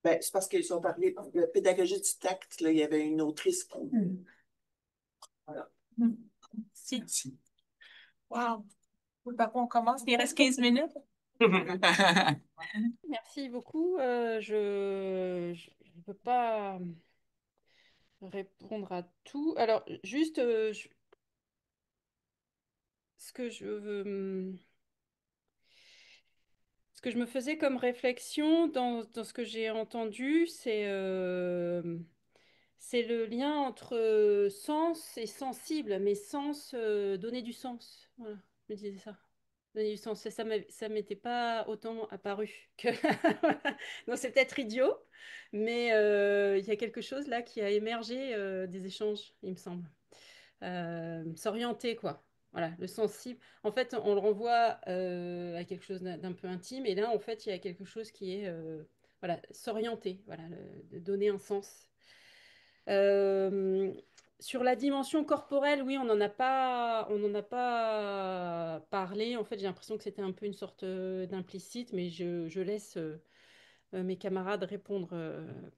Ben, c'est parce qu'ils ont parlé de pédagogie du tact, là, il y avait une autrice qui... Voilà. Si. Wow. Par contre, on commence. Il reste 15 minutes. Merci beaucoup. Je ne peux pas répondre à tout. Alors, juste ce que je veux, ce que je me faisais comme réflexion dans ce que j'ai entendu, c'est le lien entre sens et sensible, mais sens, donner du sens. Voilà, je me disais ça. Donner du sens. Ça m'était pas autant apparu que. Non, c'est peut-être idiot, mais il y a quelque chose là qui a émergé des échanges, il me semble. S'orienter, quoi. Voilà, le sensible. En fait, on le renvoie à quelque chose d'un peu intime, et là, en fait, il y a quelque chose qui est, voilà, s'orienter, voilà, de donner un sens. Euh, sur la dimension corporelle, oui, on n'en a pas parlé. En fait, j'ai l'impression que c'était un peu une sorte d'implicite, mais je laisse mes camarades répondre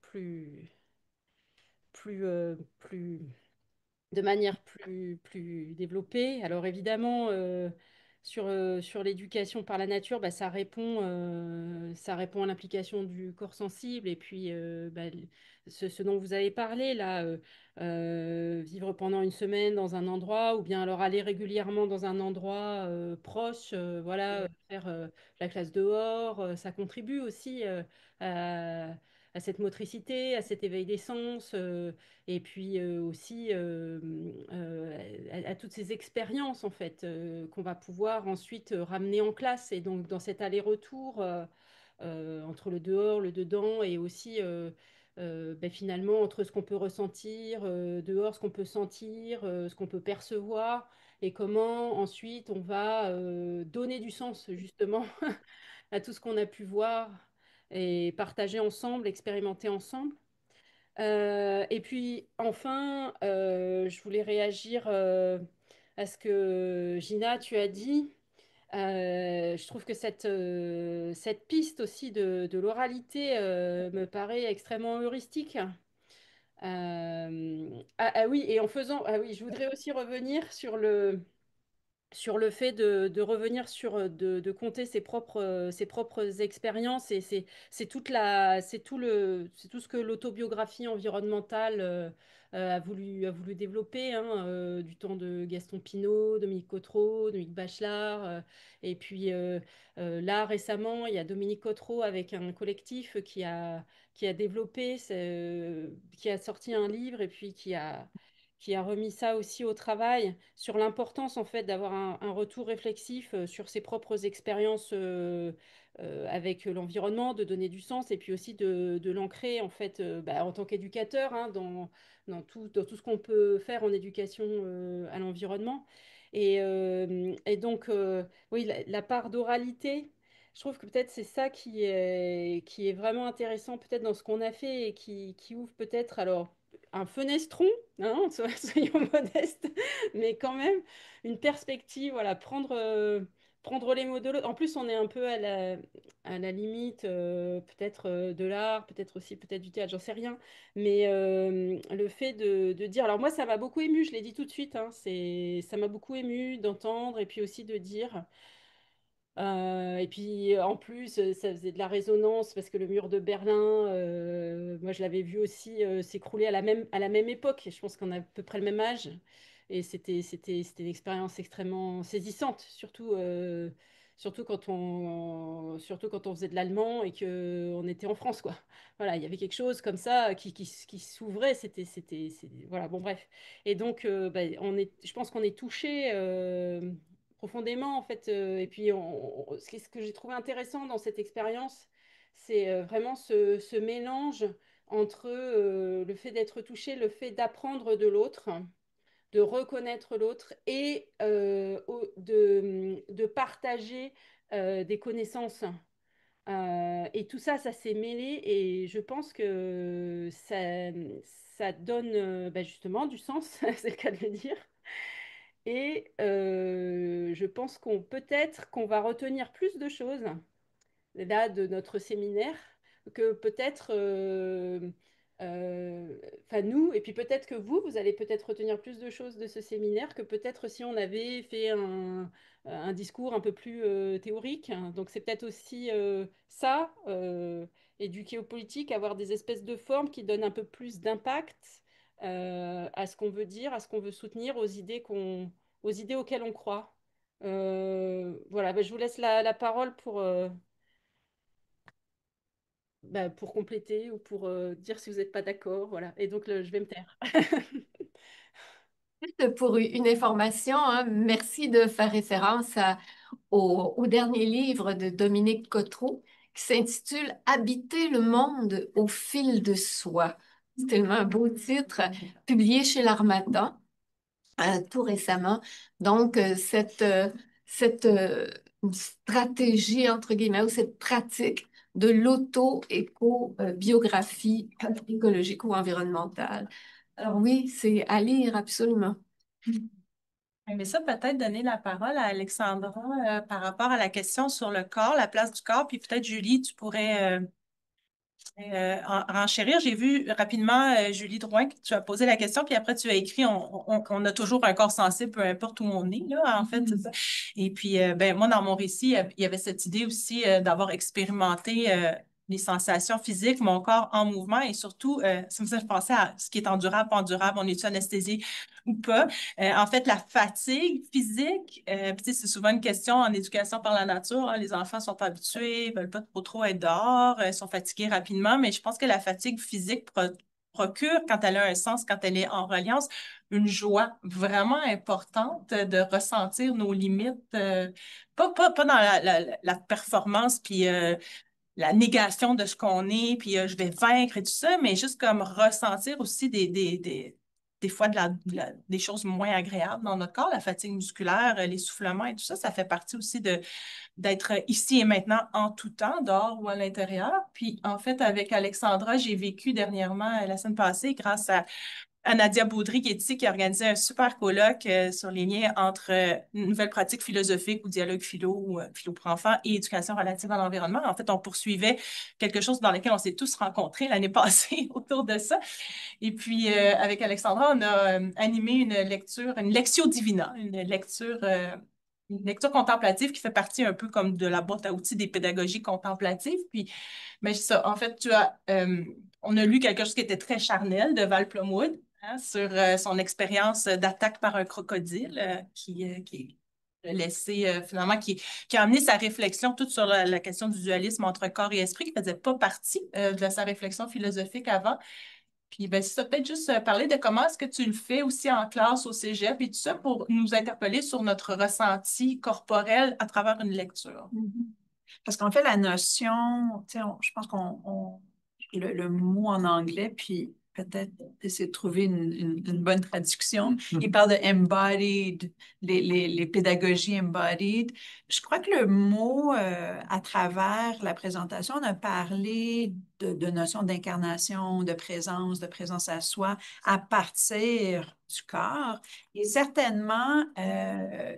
plus de manière plus développée. Alors évidemment, sur l'éducation par la nature, bah, ça répond à l'implication du corps sensible et puis bah, ce dont vous avez parlé là, vivre pendant une semaine dans un endroit ou bien alors aller régulièrement dans un endroit proche, voilà, faire la classe dehors, ça contribue aussi à cette motricité, à cet éveil des sens. Et puis aussi à toutes ces expériences en fait qu'on va pouvoir ensuite ramener en classe et donc dans cet aller-retour entre le dehors, le dedans et aussi ben, finalement entre ce qu'on peut ressentir dehors, ce qu'on peut sentir, ce qu'on peut percevoir et comment ensuite on va donner du sens justement à tout ce qu'on a pu voir et partager ensemble, expérimenter ensemble. Et puis enfin, je voulais réagir à ce que Gina, tu as dit. Je trouve que cette piste aussi de l'oralité me paraît extrêmement heuristique. Ah oui, et en faisant, ah oui, je voudrais aussi revenir sur le fait de revenir sur, de compter ses propres expériences et c'est tout ce que l'autobiographie environnementale a voulu développer, hein, du temps de Gaston Pinault, Dominique Cotreau, Dominique Bachelard, et puis là récemment il y a Dominique Cotreau avec un collectif qui a développé, qui a sorti un livre et puis qui a remis ça aussi au travail, sur l'importance en fait d'avoir un retour réflexif sur ses propres expériences avec l'environnement, de donner du sens et puis aussi de l'ancrer en fait en tant qu'éducateur hein, dans tout ce qu'on peut faire en éducation à l'environnement. Et donc, oui, la part d'oralité, je trouve que peut-être c'est ça qui est vraiment intéressant peut-être dans ce qu'on a fait et qui ouvre peut-être alors un fenestron, hein, soyons modestes, mais quand même une perspective, voilà, prendre les mots de l'autre. En plus, on est un peu à la limite, peut-être de l'art, peut-être aussi peut-être du théâtre, j'en sais rien. Mais le fait de dire, alors moi, ça m'a beaucoup ému, je l'ai dit tout de suite, hein, ça m'a beaucoup ému d'entendre et puis aussi de dire. Et puis en plus, ça faisait de la résonance parce que le mur de Berlin, moi je l'avais vu aussi s'écrouler à la même époque. Et je pense qu'on a à peu près le même âge. Et c'était une expérience extrêmement saisissante, surtout quand on faisait de l'allemand et qu'on était en France, quoi. Voilà, il y avait quelque chose comme ça qui s'ouvrait. Voilà, bon, bref. Et donc, je pense qu'on est touché. Profondément en fait. Et puis ce que j'ai trouvé intéressant dans cette expérience, c'est vraiment ce mélange entre le fait d'être touché, le fait d'apprendre de l'autre, de reconnaître l'autre et de partager des connaissances. Et tout ça, ça s'est mêlé et je pense que ça donne justement du sens, c'est le cas de le dire. Et je pense qu'on peut-être qu'on va retenir plus de choses là de notre séminaire que peut-être, nous, et puis peut-être que vous allez peut-être retenir plus de choses de ce séminaire que peut-être si on avait fait un discours un peu plus théorique. Donc c'est peut-être aussi ça, éduquer aux politiques, avoir des espèces de formes qui donnent un peu plus d'impact à ce qu'on veut dire, à ce qu'on veut soutenir, aux idées auxquelles on croit. Voilà, je vous laisse la parole pour compléter ou pour dire si vous n'êtes pas d'accord. Voilà. Et donc, je vais me taire. Juste pour une information, hein, merci de faire référence au dernier livre de Dominique Cottereau qui s'intitule Habiter le monde au fil de soi. C'est tellement un beau titre, publié chez l'Harmattan tout récemment. Donc, cette stratégie, entre guillemets, ou cette pratique de l'auto-éco-biographie écologique ou environnementale. Alors oui, c'est à lire absolument. Mais ça, peut-être donner la parole à Alexandra par rapport à la question sur le corps, la place du corps, puis peut-être Julie, tu pourrais renchérir. J'ai vu rapidement Julie Drouin, que tu as posé la question, puis après tu as écrit on a toujours un corps sensible, peu importe où on est, là, en fait, c'est ça. Et puis, moi, dans mon récit, il y avait cette idée aussi d'avoir expérimenté les sensations physiques, mon corps en mouvement et surtout, ça me fait penser à ce qui est endurable, pas endurable, on est-tu anesthésié ou pas. En fait, la fatigue physique, c'est souvent une question en éducation par la nature. Hein, les enfants sont habitués, ne veulent pas trop être dehors, sont fatigués rapidement, mais je pense que la fatigue physique procure, quand elle a un sens, quand elle est en reliance, une joie vraiment importante de ressentir nos limites, pas dans la performance, puis la négation de ce qu'on est, puis je vais vaincre et tout ça, mais juste comme ressentir aussi des fois des choses moins agréables dans notre corps, la fatigue musculaire, l'essoufflement et tout ça, ça fait partie aussi d'être ici et maintenant en tout temps, dehors ou à l'intérieur. Puis en fait, avec Alexandra, j'ai vécu dernièrement, la semaine passée, grâce à Nadia Baudry, qui est ici, qui a organisé un super colloque sur les liens entre nouvelles pratiques philosophiques ou dialogue philo pour enfants et éducation relative à l'environnement. En fait, on poursuivait quelque chose dans lequel on s'est tous rencontrés l'année passée autour de ça. Et puis, avec Alexandra, on a animé une lectio divina, une lecture contemplative qui fait partie un peu comme de la boîte à outils des pédagogies contemplatives. Puis, mais ça, en fait, on a lu quelque chose qui était très charnel de Val Plumwood, hein, sur son expérience d'attaque par un crocodile qui a laissé finalement, qui a amené sa réflexion toute sur la question du dualisme entre corps et esprit, qui ne faisait pas partie de sa réflexion philosophique avant. Puis ben, c'est ça, peut-être juste parler de comment est-ce que tu le fais aussi en classe au cégep et tout ça pour nous interpeller sur notre ressenti corporel à travers une lecture. Parce qu'en fait, la notion, tu sais, je pense le mot en anglais, puis peut-être essayer de trouver une bonne traduction. Il parle de embodied, les pédagogies embodied. Je crois que le mot, à travers la présentation, on a parlé de notion d'incarnation, de présence à soi, à partir du corps. Et certainement,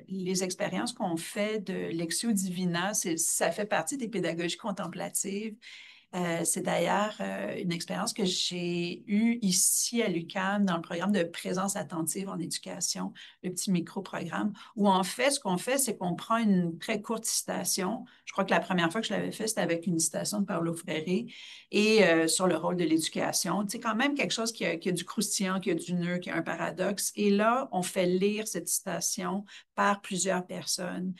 les expériences qu'on fait de Lectio Divina, ça fait partie des pédagogies contemplatives. C'est d'ailleurs une expérience que j'ai eue ici à l'UQAM dans le programme de présence attentive en éducation, le petit micro-programme, où en fait, ce qu'on fait, c'est qu'on prend une très courte citation. Je crois que la première fois que je l'avais fait, c'était avec une citation de Paulo Freire et sur le rôle de l'éducation. C'est quand même quelque chose qui a du croustillant, qui a du nœud, qui a un paradoxe. Et là, on fait lire cette citation par plusieurs personnes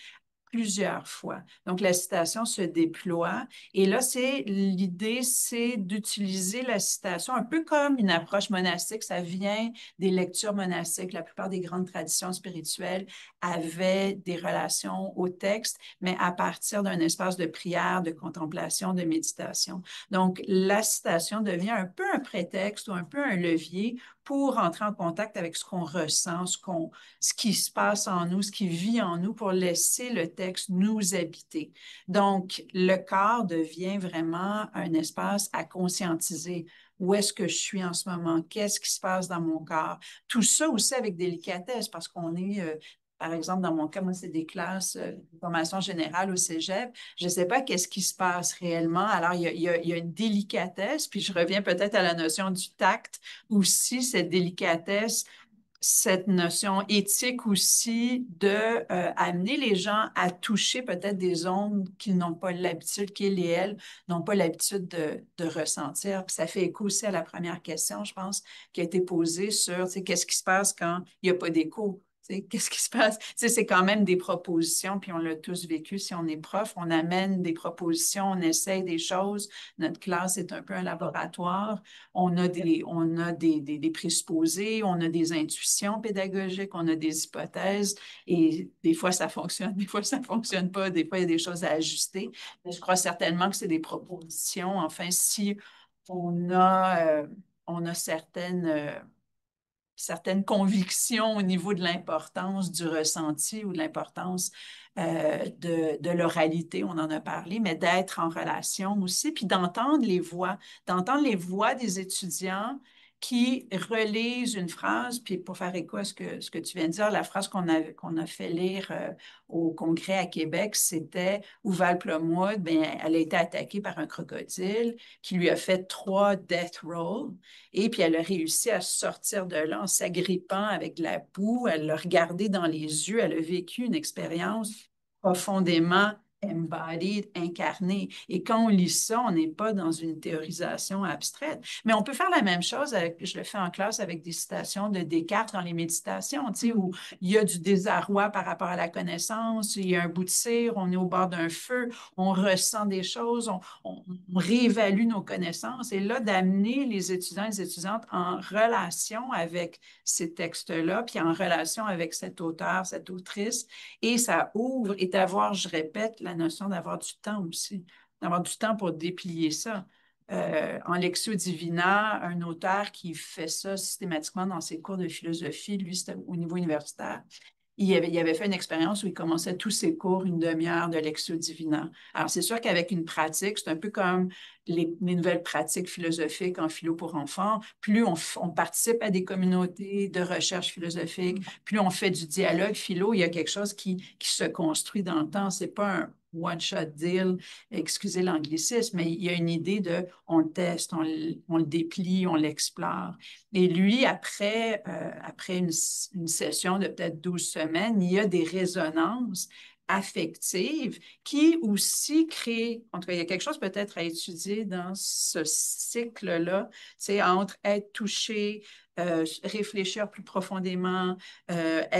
plusieurs fois. Donc, la citation se déploie. Et là, l'idée, c'est d'utiliser la citation un peu comme une approche monastique. Ça vient des lectures monastiques. La plupart des grandes traditions spirituelles avaient des relations au texte, mais à partir d'un espace de prière, de contemplation, de méditation. Donc, la citation devient un peu un prétexte ou un peu un levier pour entrer en contact avec ce qu'on ressent, ce qui se passe en nous, ce qui vit en nous, pour laisser le texte nous habiter. Donc, le corps devient vraiment un espace à conscientiser. Où est-ce que je suis en ce moment? Qu'est-ce qui se passe dans mon corps? Tout ça aussi avec délicatesse, parce qu'on est... par exemple, dans mon cas, moi, c'est des classes de formation générale au cégep. Je ne sais pas qu'est-ce qui se passe réellement. Alors, il y a une délicatesse, puis je reviens peut-être à la notion du tact aussi, cette délicatesse, cette notion éthique aussi de amener les gens à toucher peut-être des ondes qu'ils n'ont pas l'habitude, qu'ils et elles n'ont pas l'habitude de ressentir. Puis ça fait écho aussi à la première question, je pense, qui a été posée sur qu'est-ce qui se passe quand il n'y a pas d'écho. Qu'est-ce qui se passe? C'est quand même des propositions, puis on l'a tous vécu. Si on est prof, on amène des propositions, on essaye des choses. Notre classe est un peu un laboratoire. On a des présupposés, on a des intuitions pédagogiques, on a des hypothèses, et des fois ça fonctionne, des fois ça ne fonctionne pas, des fois il y a des choses à ajuster. Mais je crois certainement que c'est des propositions. Enfin, si on a certaines convictions au niveau de l'importance du ressenti ou de l'importance de l'oralité, on en a parlé, mais d'être en relation aussi, puis d'entendre les voix des étudiants qui relisent une phrase, puis pour faire écho à ce que tu viens de dire, la phrase qu'on a fait lire au congrès à Québec, c'était où Val Plumwood, elle a été attaquée par un crocodile qui lui a fait 3 death rolls, et puis elle a réussi à sortir de là en s'agrippant avec de la boue, elle l'a regardé dans les yeux, elle a vécu une expérience profondément embodied, incarné. Et quand on lit ça, on n'est pas dans une théorisation abstraite. Mais on peut faire la même chose, je le fais en classe avec des citations de Descartes dans les méditations, où il y a du désarroi par rapport à la connaissance, il y a un bout de cire, on est au bord d'un feu, on ressent des choses, on réévalue nos connaissances. Et là, d'amener les étudiants et les étudiantes en relation avec ces textes-là, puis en relation avec cet auteur, cette autrice, et ça ouvre, et d'avoir, je répète, la notion d'avoir du temps aussi, d'avoir du temps pour déplier ça. En Lectio Divina, un auteur qui fait ça systématiquement dans ses cours de philosophie, lui, c'était au niveau universitaire, il avait fait une expérience où il commençait tous ses cours une demi-heure de Lectio Divina. Alors, c'est sûr qu'avec une pratique, c'est un peu comme les nouvelles pratiques philosophiques en philo pour enfants. Plus on participe à des communautés de recherche philosophique, plus on fait du dialogue philo, il y a quelque chose qui se construit dans le temps. C'est pas un one-shot deal, excusez l'anglicisme, mais il y a une idée de on le teste, on le déplie, on l'explore. Et lui, après une session de peut-être 12 semaines, il y a des résonances affectives qui aussi créent, en tout cas, il y a quelque chose peut-être à étudier dans ce cycle-là, c'est entre être touché, réfléchir plus profondément, avoir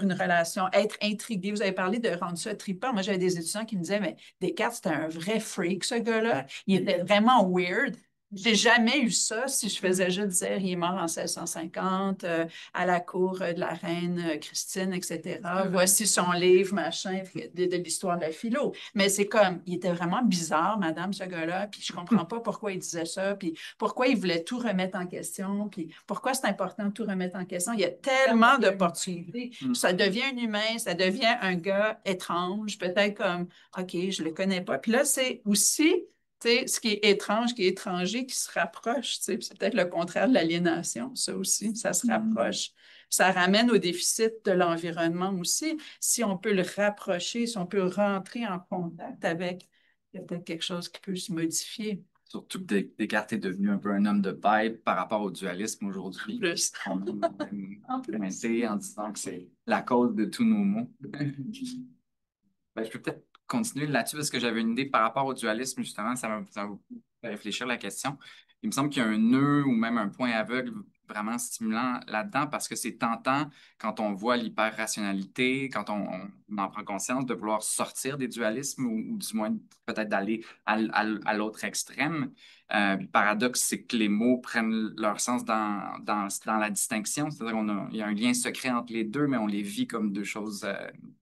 une relation, être intrigué. Vous avez parlé de rendre ça trippant. Moi, j'avais des étudiants qui me disaient, mais Descartes, c'était un vrai freak, ce gars-là. Il était vraiment weird. J'ai jamais eu ça si je faisais juste dire il est mort en 1650 à la cour de la reine Christine, etc. Voici son livre, machin, de l'histoire de la philo. Mais c'est comme, il était vraiment bizarre, madame, ce gars-là, puis je comprends pas pourquoi il disait ça, puis pourquoi il voulait tout remettre en question, puis pourquoi c'est important de tout remettre en question. Il y a tellement d'opportunités. Ça devient un humain, ça devient un gars étrange, peut-être comme, OK, je le connais pas. Puis là, c'est aussi ce qui est étrange, qui est étranger, qui se rapproche. C'est peut-être le contraire de l'aliénation, ça aussi, ça se rapproche. Ça ramène au déficit de l'environnement aussi. Si on peut le rapprocher, si on peut rentrer en contact avec, il y a peut-être quelque chose qui peut se modifier. Surtout que Descartes est devenu un peu un homme de paix par rapport au dualisme aujourd'hui. Plus. En plus. En disant que c'est la cause de tous nos maux. Ben, je peux peut-être continuer là-dessus parce que j'avais une idée par rapport au dualisme, justement, ça va beaucoup fait réfléchir la question. Il me semble qu'il y a un nœud ou même un point aveugle vraiment stimulant là-dedans parce que c'est tentant quand on voit l'hyper-rationalité, quand on en prend conscience de vouloir sortir des dualismes ou du moins peut-être d'aller à l'autre extrême. Le paradoxe, c'est que les mots prennent leur sens dans la distinction, c'est-à-dire qu'il y a un lien secret entre les deux, mais on les vit comme deux choses,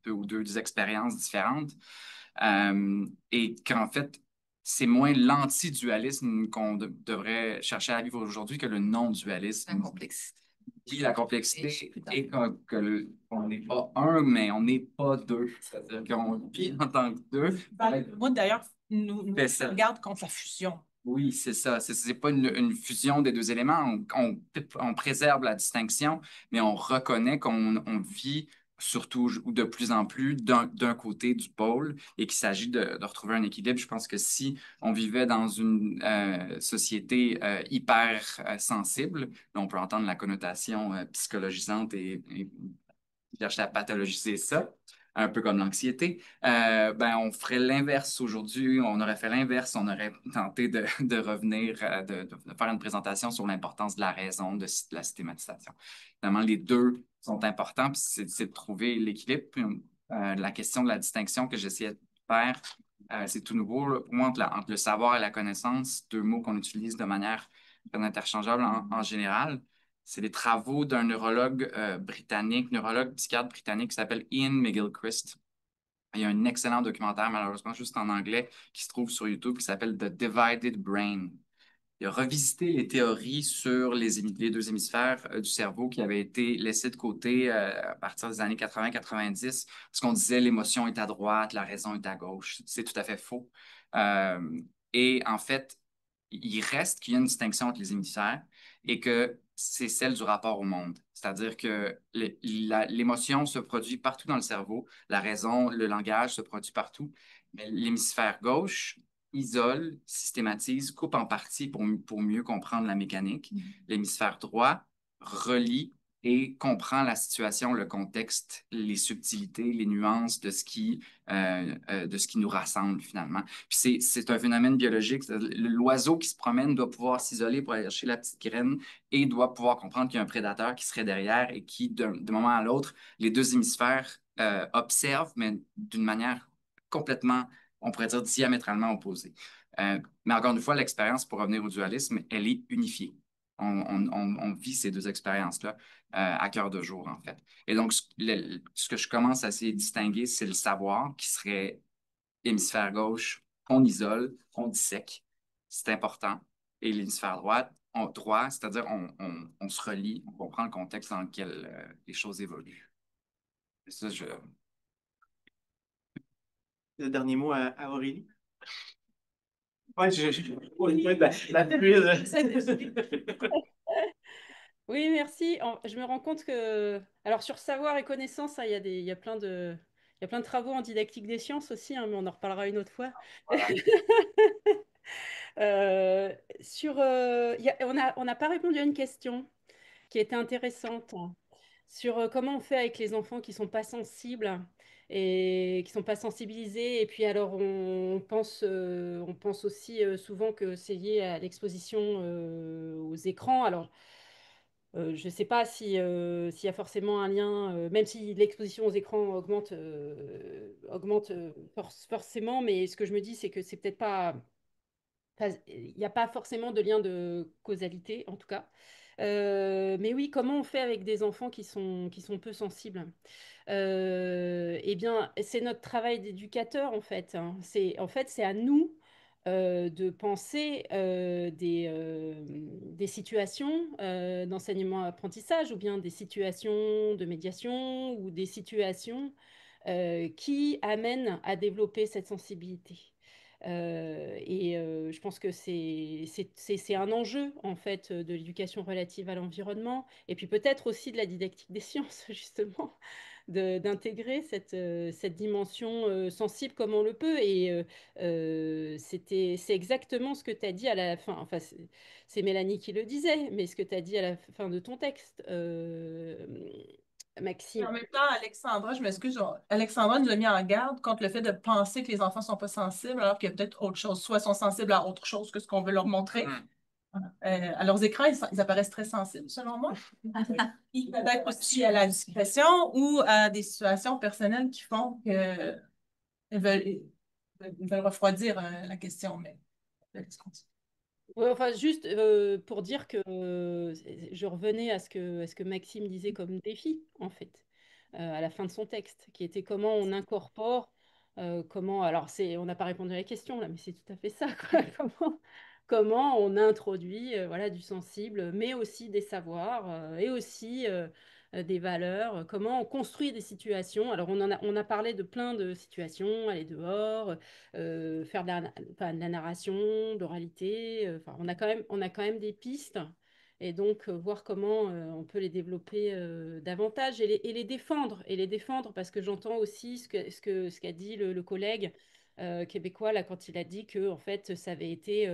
deux expériences différentes. Et qu'en fait, c'est moins l'anti-dualisme qu'on devrait chercher à vivre aujourd'hui que le non-dualisme. La complexité. Oui, la complexité et qu'on n'est pas un, mais on n'est pas deux. C'est-à-dire qu'on vit en tant que deux. Moi, d'ailleurs, nous ça. regarde contre la fusion. Oui, c'est ça. C'est pas une fusion des deux éléments. On préserve la distinction, mais on reconnaît qu'on vit surtout ou de plus en plus d'un côté du pôle et qu'il s'agit de retrouver un équilibre. Je pense que si on vivait dans une société hyper sensible, là, on peut entendre la connotation psychologisante et chercher à pathologiser ça, un peu comme l'anxiété, ben, on ferait l'inverse aujourd'hui. On aurait fait l'inverse. On aurait tenté de revenir, de faire une présentation sur l'importance de la raison, de la systématisation. Finalement, les deux sont importants, puis c'est de trouver l'équilibre. Puis, la question de la distinction que j'essayais de faire, c'est tout nouveau là, pour moi, entre le savoir et la connaissance, deux mots qu'on utilise de manière interchangeable en général. C'est les travaux d'un neurologue britannique, neurologue psychiatre britannique qui s'appelle Ian McGilchrist. Il y a un excellent documentaire, malheureusement, juste en anglais, qui se trouve sur YouTube, qui s'appelle The Divided Brain. Il a revisité les théories sur les deux hémisphères du cerveau qui avaient été laissés de côté à partir des années 80-90, parce qu'on disait l'émotion est à droite, la raison est à gauche. C'est tout à fait faux. Et en fait, il reste qu'il y a une distinction entre les hémisphères et que c'est celle du rapport au monde. C'est-à-dire que l'émotion se produit partout dans le cerveau, la raison, le langage se produit partout, mais l'hémisphère gauche isole, systématise, coupe en partie pour mieux comprendre la mécanique. L'hémisphère droit relie et comprend la situation, le contexte, les subtilités, les nuances de ce qui nous rassemble finalement. Puis c'est un phénomène biologique. L'oiseau qui se promène doit pouvoir s'isoler pour aller chercher la petite graine et doit pouvoir comprendre qu'il y a un prédateur qui serait derrière et qui, d'un moment à l'autre, les deux hémisphères observent, mais d'une manière complètement, on pourrait dire, diamétralement opposée. Mais encore une fois, l'expérience, pour revenir au dualisme, elle est unifiée. On vit ces deux expériences-là à cœur de jour, en fait. Et donc, ce que je commence à essayer de distinguer, c'est le savoir qui serait hémisphère gauche, on isole, on dissèque. C'est important. Et l'hémisphère droit, c'est-à-dire on se relie, on comprend le contexte dans lequel les choses évoluent. Et ça, Le dernier mot à Aurélie. Oui, la Oui, merci. Je me rends compte que, alors sur savoir et connaissance, hein, il y a plein il y a plein de travaux en didactique des sciences aussi, hein, mais on en reparlera une autre fois. Voilà. On n'a pas répondu à une question qui était intéressante, hein, sur comment on fait avec les enfants qui sont pas sensibles et qui sont pas sensibilisés. Et puis alors on pense aussi souvent que c'est lié à l'exposition aux écrans. Alors je ne sais pas s'il y a forcément un lien, même si l'exposition aux écrans augmente forcément, mais ce que je me dis, c'est que c'est peut-être pas il n'y a pas forcément de lien de causalité, en tout cas. Mais oui, comment on fait avec des enfants qui sont peu sensibles? Eh bien, c'est notre travail d'éducateur, en fait, hein. En fait, c'est à nous de penser des situations d'enseignement-apprentissage ou bien des situations de médiation ou des situations qui amènent à développer cette sensibilité. Je pense que c'est un enjeu en fait de l'éducation relative à l'environnement et puis peut-être aussi de la didactique des sciences justement d'intégrer cette dimension sensible comme on le peut c'est exactement ce que tu as dit à la fin, enfin c'est Mélanie qui le disait, mais ce que tu as dit à la fin de ton texte, Et Maxime. en même temps, Alexandra, je m'excuse, Alexandra nous a mis en garde contre le fait de penser que les enfants ne sont pas sensibles, alors qu'il y a peut-être autre chose. Soit ils sont sensibles à autre chose que ce qu'on veut leur montrer. À leurs écrans, ils apparaissent très sensibles, selon moi. Peut-être aussi à la discrétion ou à des situations personnelles qui font qu'ils veulent, ils veulent refroidir la question. Mais Ouais, enfin, juste pour dire que je revenais à ce que Maxime disait comme défi, en fait, à la fin de son texte, qui était comment on incorpore, alors on n'a pas répondu à la question là, mais c'est tout à fait ça, quoi. Comment on introduit voilà, du sensible, mais aussi des savoirs et aussi des valeurs, comment on construit des situations. Alors on a parlé de plein de situations, aller dehors, faire enfin, de la narration, d'oralité. Enfin, on a quand même des pistes et donc voir comment on peut les développer davantage et les défendre. Et les défendre parce que j'entends aussi ce qu'a dit le collègue québécois là, quand il a dit que en fait, ça avait été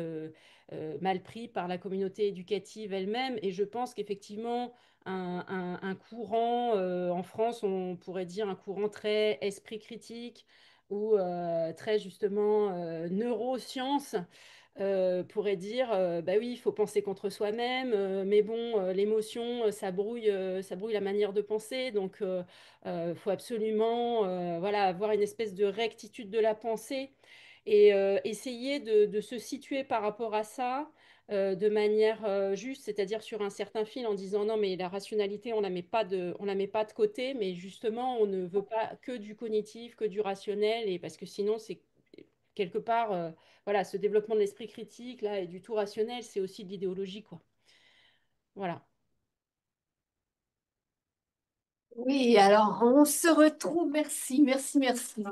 mal pris par la communauté éducative elle-même. Et je pense qu'effectivement, un courant en France, on pourrait dire un courant très esprit critique ou très justement neurosciences pourrait dire bah oui, il faut penser contre soi-même, mais bon, l'émotion, ça brouille la manière de penser, donc faut absolument voilà, avoir une espèce de rectitude de la pensée et essayer de se situer par rapport à ça. De manière juste, c'est-à-dire sur un certain fil en disant non mais la rationalité on la met pas de côté mais justement on ne veut pas que du cognitif, que du rationnel et parce que sinon c'est quelque part voilà, ce développement de l'esprit critique là et du tout rationnel, c'est aussi de l'idéologie, quoi. Voilà. Oui, alors on se retrouve. Merci, merci, merci.